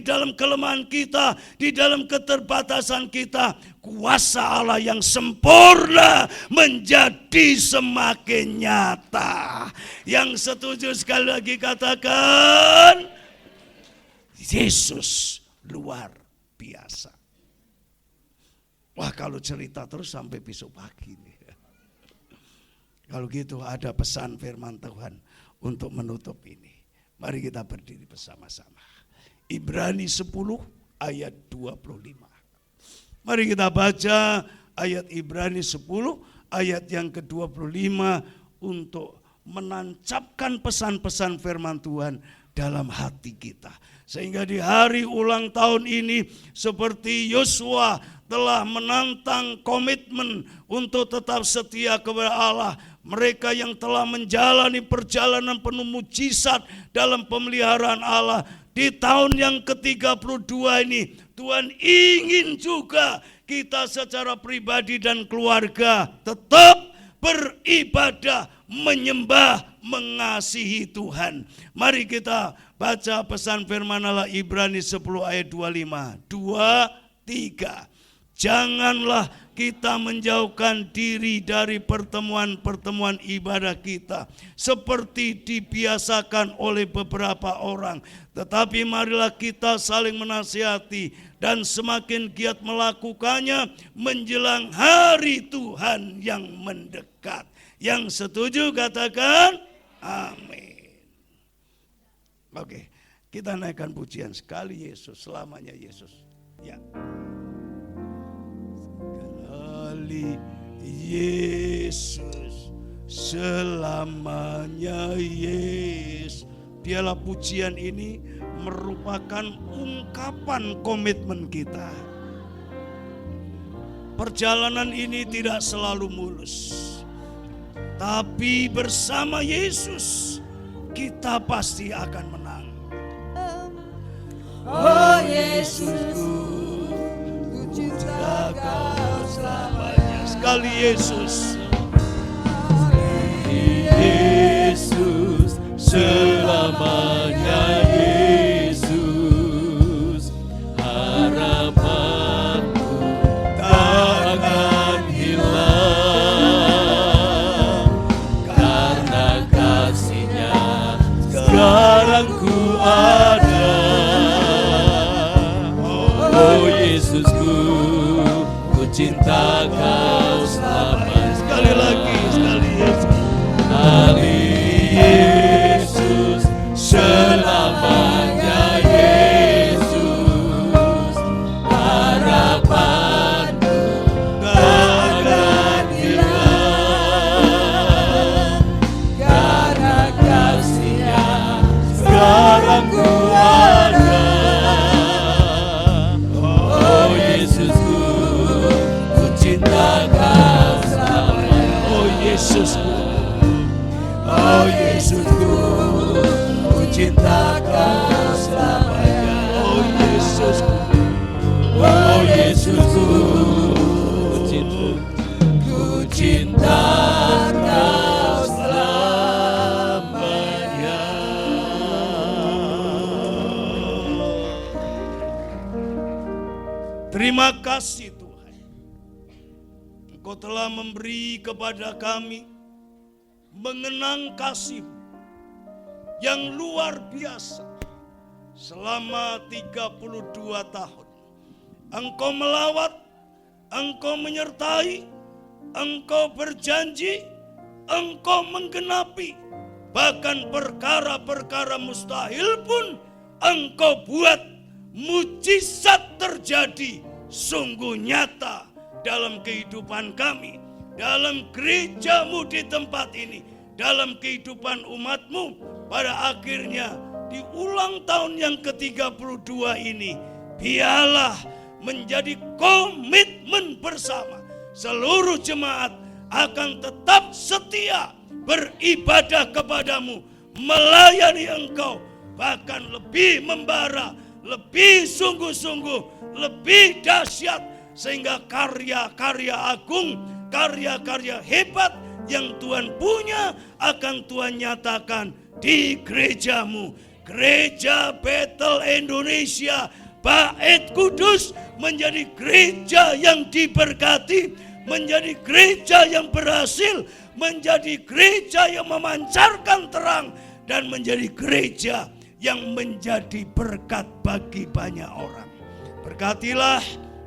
dalam kelemahan kita, di dalam keterbatasan kita, kuasa Allah yang sempurna menjadi semakin nyata. Yang setuju sekali lagi katakan, Yesus luar biasa. Wah, kalau cerita terus sampai besok pagi nih. Kalau gitu ada pesan firman Tuhan untuk menutup ini. Mari kita berdiri bersama-sama. Ibrani 10 ayat 25. Mari kita baca ayat Ibrani 10 ayat yang ke-25 untuk menancapkan pesan-pesan firman Tuhan dalam hati kita. Sehingga di hari ulang tahun ini, seperti Yosua telah menantang komitmen untuk tetap setia kepada Allah. Mereka yang telah menjalani perjalanan penuh mujizat dalam pemeliharaan Allah. Di tahun yang ke-32 ini, Tuhan ingin juga kita secara pribadi dan keluarga tetap beribadah, menyembah, mengasihi Tuhan. Mari kita baca pesan firman Allah Ibrani 10 ayat 25. 2, 3. Janganlah kita menjauhkan diri dari pertemuan-pertemuan ibadah kita seperti dibiasakan oleh beberapa orang. Tetapi marilah kita saling menasihati dan semakin giat melakukannya menjelang hari Tuhan yang mendekat. Yang setuju katakan amin. Oke, kita naikkan pujian sekali Yesus, selamanya Yesus. Ya. Sekali Yesus, selamanya Yesus. Biarlah pujian ini merupakan ungkapan komitmen kita. Perjalanan ini tidak selalu mulus, tapi bersama Yesus kita pasti akan menang. Oh Yesusku, ku cinta Kau selamanya. Sekali Yesus, Yesus, selamanya Yesus, harapanku tak akan hilang, karena kasih-Nya sekarang ku ada. Oh Yesusku, ku cinta Kau selamanya. Sekali lagi, sekali Yesus. Hari Yesus, selamanya Yesus, harapanku takkan hilang, karena kasih-Nya sekarang ku ada. Oh Yesusku, ku cinta Kau selamanya. Oh Yesusku, Oh Yesusku, ku cinta Kau selamanya. oh Yesusku, Oh Yesusku, ku cinta Kau selamanya. terima kasih Tuhan. Engkau telah memberi kepada kami mengenang kasih yang luar biasa selama 32 tahun. Engkau melawat, Engkau menyertai, Engkau berjanji, Engkau menggenapi. Bahkan perkara-perkara mustahil pun Engkau buat mujizat terjadi sungguh nyata dalam kehidupan kami, dalam gereja-Mu di tempat ini, dalam kehidupan umat-Mu. Pada akhirnya di ulang tahun yang ke-32 ini, biarlah menjadi komitmen bersama seluruh jemaat akan tetap setia beribadah kepadamu, melayani Engkau, bahkan lebih membara, lebih sungguh-sungguh, lebih dahsyat, sehingga karya-karya agung, karya-karya hebat yang Tuhan punya akan Tuhan nyatakan di gereja-Mu. Gereja Bethel Indonesia Bait Kudus menjadi gereja yang diberkati, menjadi gereja yang berhasil, menjadi gereja yang memancarkan terang, dan menjadi gereja yang menjadi berkat bagi banyak orang. Berkatilah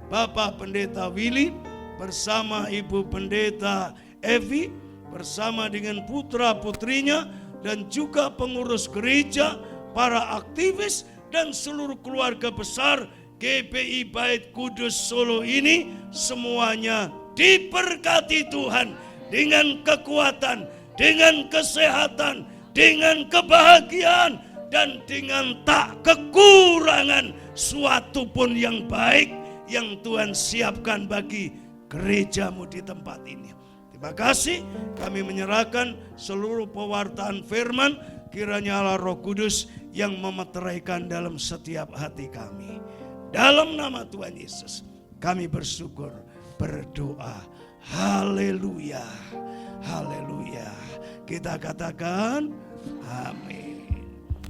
Bapak Pendeta Willy bersama Ibu Pendeta Evi, bersama dengan putra-putrinya, dan juga pengurus gereja, para aktivis, dan seluruh keluarga besar GBI Bait Kudus Solo ini. Semuanya diberkati Tuhan dengan kekuatan, dengan kesehatan, dengan kebahagiaan, dan dengan tak kekurangan suatu pun yang baik yang Tuhan siapkan bagi gereja-Mu di tempat ini. Terima kasih, kami menyerahkan seluruh pewartaan firman, kiranya Allah Roh Kudus yang memeteraikan dalam setiap hati kami. Dalam nama Tuhan Yesus kami bersyukur, berdoa. Haleluya, haleluya. Kita katakan amin.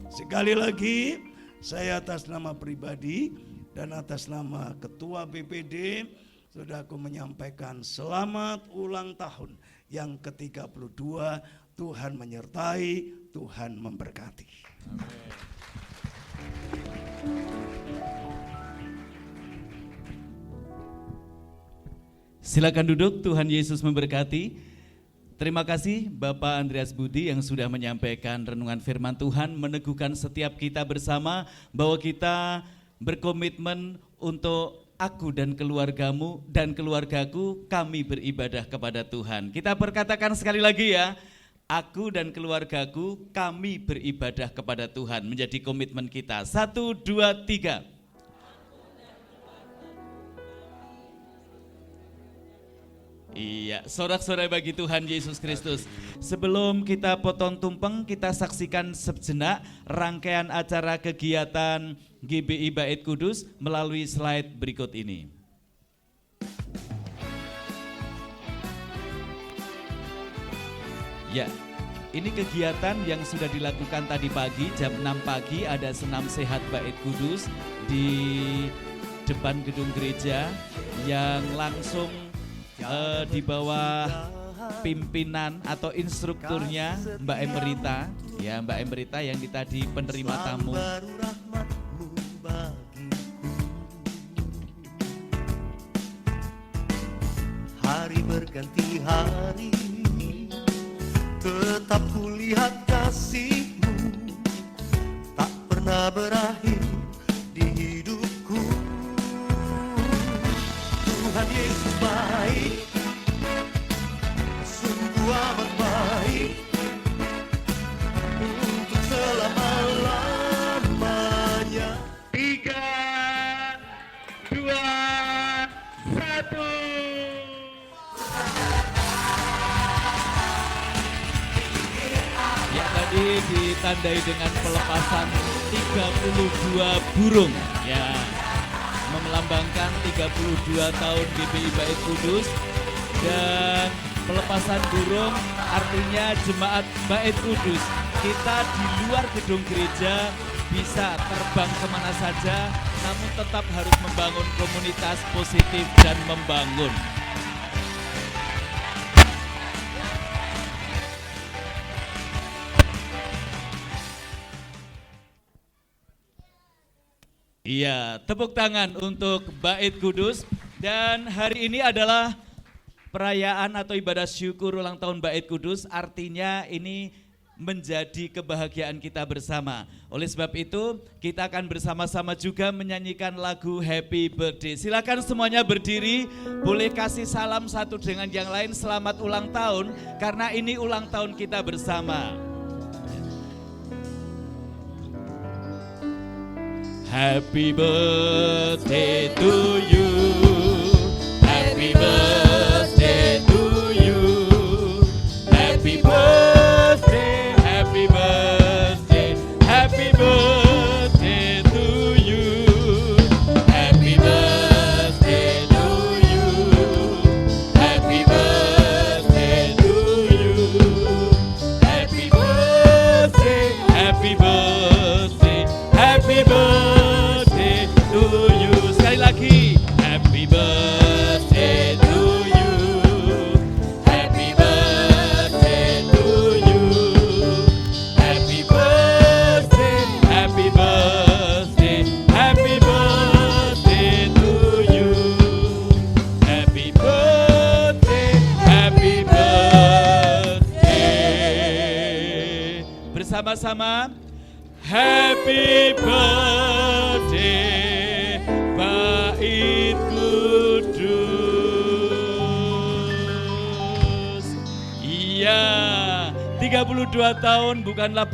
Sekali lagi, saya atas nama pribadi dan atas nama Ketua BPD, saudaraku menyampaikan selamat ulang tahun yang ke-32. Tuhan menyertai, Tuhan memberkati. Silakan duduk, Tuhan Yesus memberkati. Terima kasih Bapak Andreas Budi yang sudah menyampaikan renungan firman Tuhan, meneguhkan setiap kita bersama bahwa kita berkomitmen untuk aku dan keluargamu dan keluargaku, kami beribadah kepada Tuhan. Kita berkatakan sekali lagi ya, aku dan keluargaku, kami beribadah kepada Tuhan, menjadi komitmen kita. 1, 2, 3. Iya, sorak-sorai bagi Tuhan Yesus Kristus. Sebelum kita potong tumpeng, kita saksikan sejenak rangkaian acara kegiatan GBI Bait Kudus melalui slide berikut ini. Ya, ini kegiatan yang sudah dilakukan tadi pagi, jam 6 pagi ada senam sehat Bait Kudus di depan gedung gereja yang langsung di bawah pimpinan atau instrukturnya Mbak Emerita, ya Mbak Emerita yang tadi penerima tamu. hari berganti hari, tetap kulihat kasih-Mu tak pernah berakhir di hidupku. Tuhan Yesus baik, sungguh amat baik, untuk selama-lamanya. 3, 2, 1. Ya, tadi ditandai dengan pelepasan 32 burung, ya, melambangkan 32 tahun GBI Bait Kudus. Dan pelepasan burung artinya jemaat Bait Kudus, kita di luar gedung gereja bisa terbang kemana saja, namun tetap harus membangun komunitas positif dan membangun. Iya, tepuk tangan untuk Bait Kudus. Dan hari ini adalah perayaan atau ibadah syukur ulang tahun Bait Kudus, artinya ini menjadi kebahagiaan kita bersama. Oleh sebab itu, kita akan bersama-sama juga menyanyikan lagu Happy Birthday. Silakan semuanya berdiri, boleh kasih salam satu dengan yang lain, selamat ulang tahun, karena ini ulang tahun kita bersama. Happy birthday to you, happy birthday to you, happy birthday, happy birthday, happy birthday to you, happy birthday to you, happy birthday to you, happy birthday, happy birthday, happy birthday to you. Sekali lagi, happy birthday to you, happy birthday to you, happy birthday, happy birthday, happy birthday to you, happy birthday, happy birthday. Bersama-sama, happy birthday Bait Kudus. Iya, 32 tahun bukanlah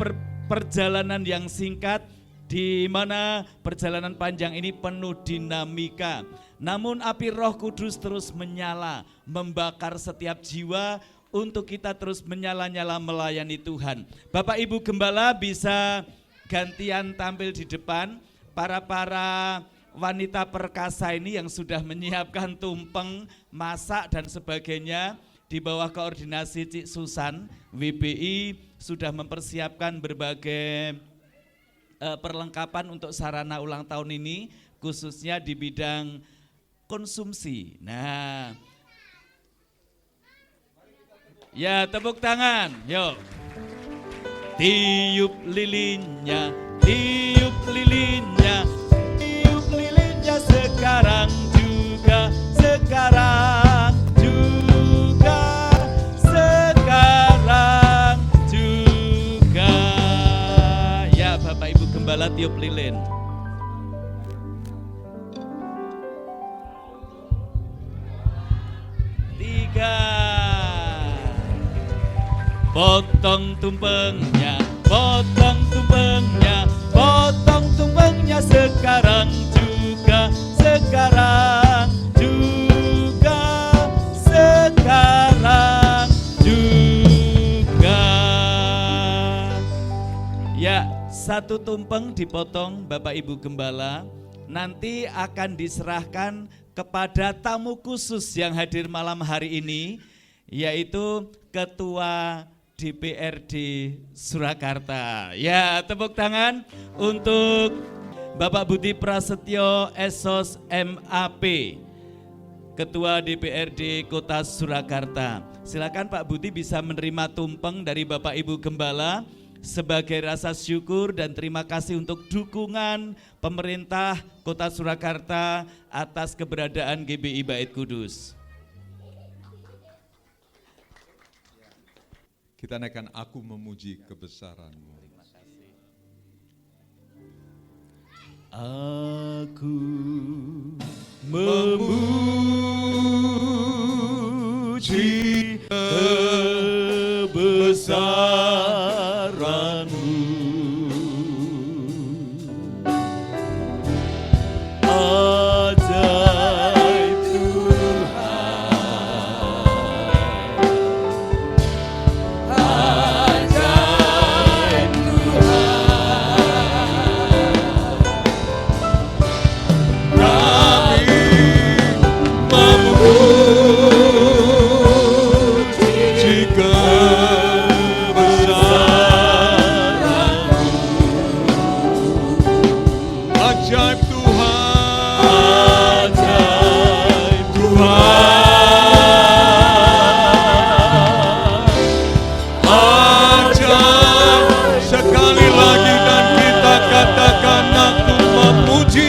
perjalanan yang singkat, di mana perjalanan panjang ini penuh dinamika. Namun api Roh Kudus terus menyala, membakar setiap jiwa untuk kita terus menyala-nyala melayani Tuhan. Bapak Ibu Gembala bisa gantian tampil di depan. Para wanita perkasa ini yang sudah menyiapkan tumpeng, masak dan sebagainya di bawah koordinasi Cik Susan, WBI sudah mempersiapkan berbagai perlengkapan untuk sarana ulang tahun ini, khususnya di bidang konsumsi. Nah, ya tepuk tangan, yuk. Tiup lilinnya, tiup lilinnya, tiup lilinnya sekarang juga, sekarang juga, sekarang juga. Ya Bapak Ibu Gembala tiup lilin. Tiga. Potong tumpengnya, potong tumpengnya, potong tumpengnya sekarang juga, sekarang juga, sekarang juga. Ya, satu tumpeng dipotong Bapak Ibu Gembala, nanti akan diserahkan kepada tamu khusus yang hadir malam hari ini, yaitu Ketua DPRD Surakarta. Ya, tepuk tangan untuk Bapak Budi Prasetyo Esos MAP, Ketua DPRD Kota Surakarta. Silakan Pak Budi bisa menerima tumpeng dari Bapak Ibu Gembala sebagai rasa syukur dan terima kasih untuk dukungan pemerintah Kota Surakarta atas keberadaan GBI Bait Kudus. Kita naikkan Aku Memuji Kebesaran-Mu. Aku memuji kebesaran-Mu, ajaib Tuhan, ajaib Sekali lagi dan kita katakan Aku memuji.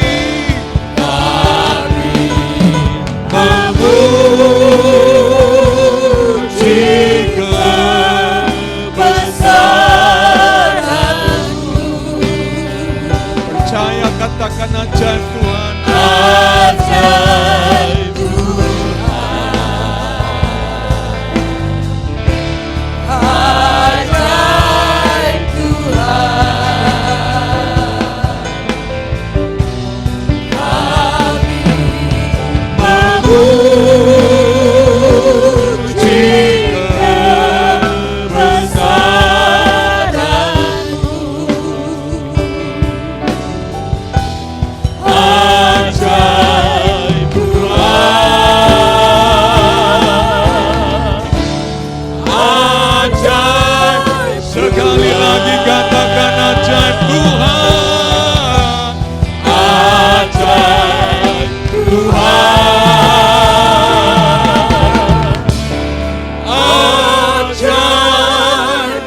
Memuji kebesaran-Mu. Percaya, katakan ajaib Tuhan. Ajaib Tuhan, ajaib Tuhan, kami memuji kebesaran-Mu. Ajaib Tuhan, ajaib. Sekali lagi katakan ajaib Tuhan. Ajaib Tuhan, ajaib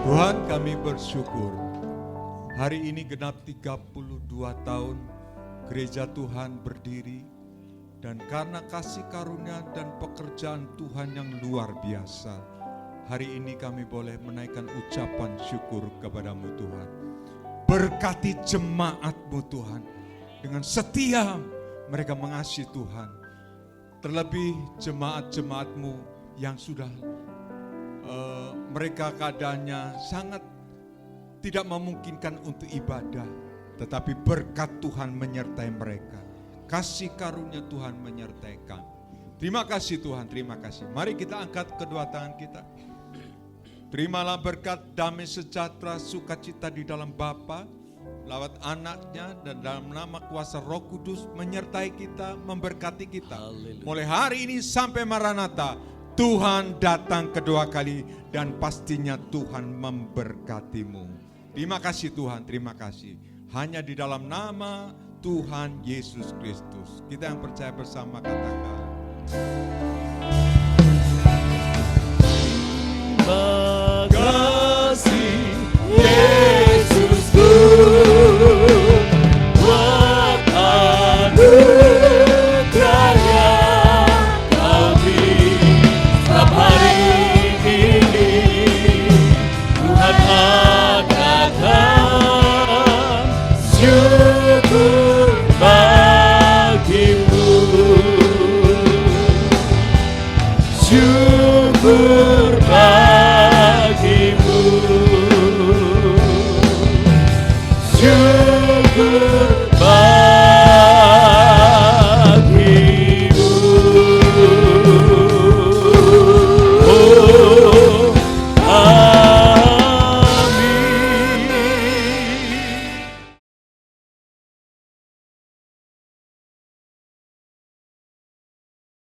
Tuhan, kami bersyukur hari ini genap 32 tahun gereja Tuhan berdiri, dan karena kasih karunia dan pekerjaan Tuhan yang luar biasa, hari ini kami boleh menaikkan ucapan syukur kepadamu Tuhan. Berkati jemaat-Mu Tuhan, dengan setia mereka mengasihi Tuhan. Terlebih jemaat-jemaat-Mu yang sudah mereka keadaannya sangat tidak memungkinkan untuk ibadah, tetapi berkat Tuhan menyertai mereka. Kasih karunia Tuhan menyertai kami. Terima kasih Tuhan, terima kasih. Mari kita angkat kedua tangan kita. Terimalah berkat damai sejahtera sukacita di dalam Bapa, lewat anaknya, dan dalam nama kuasa Roh Kudus menyertai kita, memberkati kita. Mulai hari ini sampai Maranatha, Tuhan datang kedua kali dan pastinya Tuhan memberkatimu. Terima kasih Tuhan, terima kasih. Hanya di dalam nama Tuhan Yesus Kristus. Kita yang percaya bersama katakan. Terima kasih Yesusku.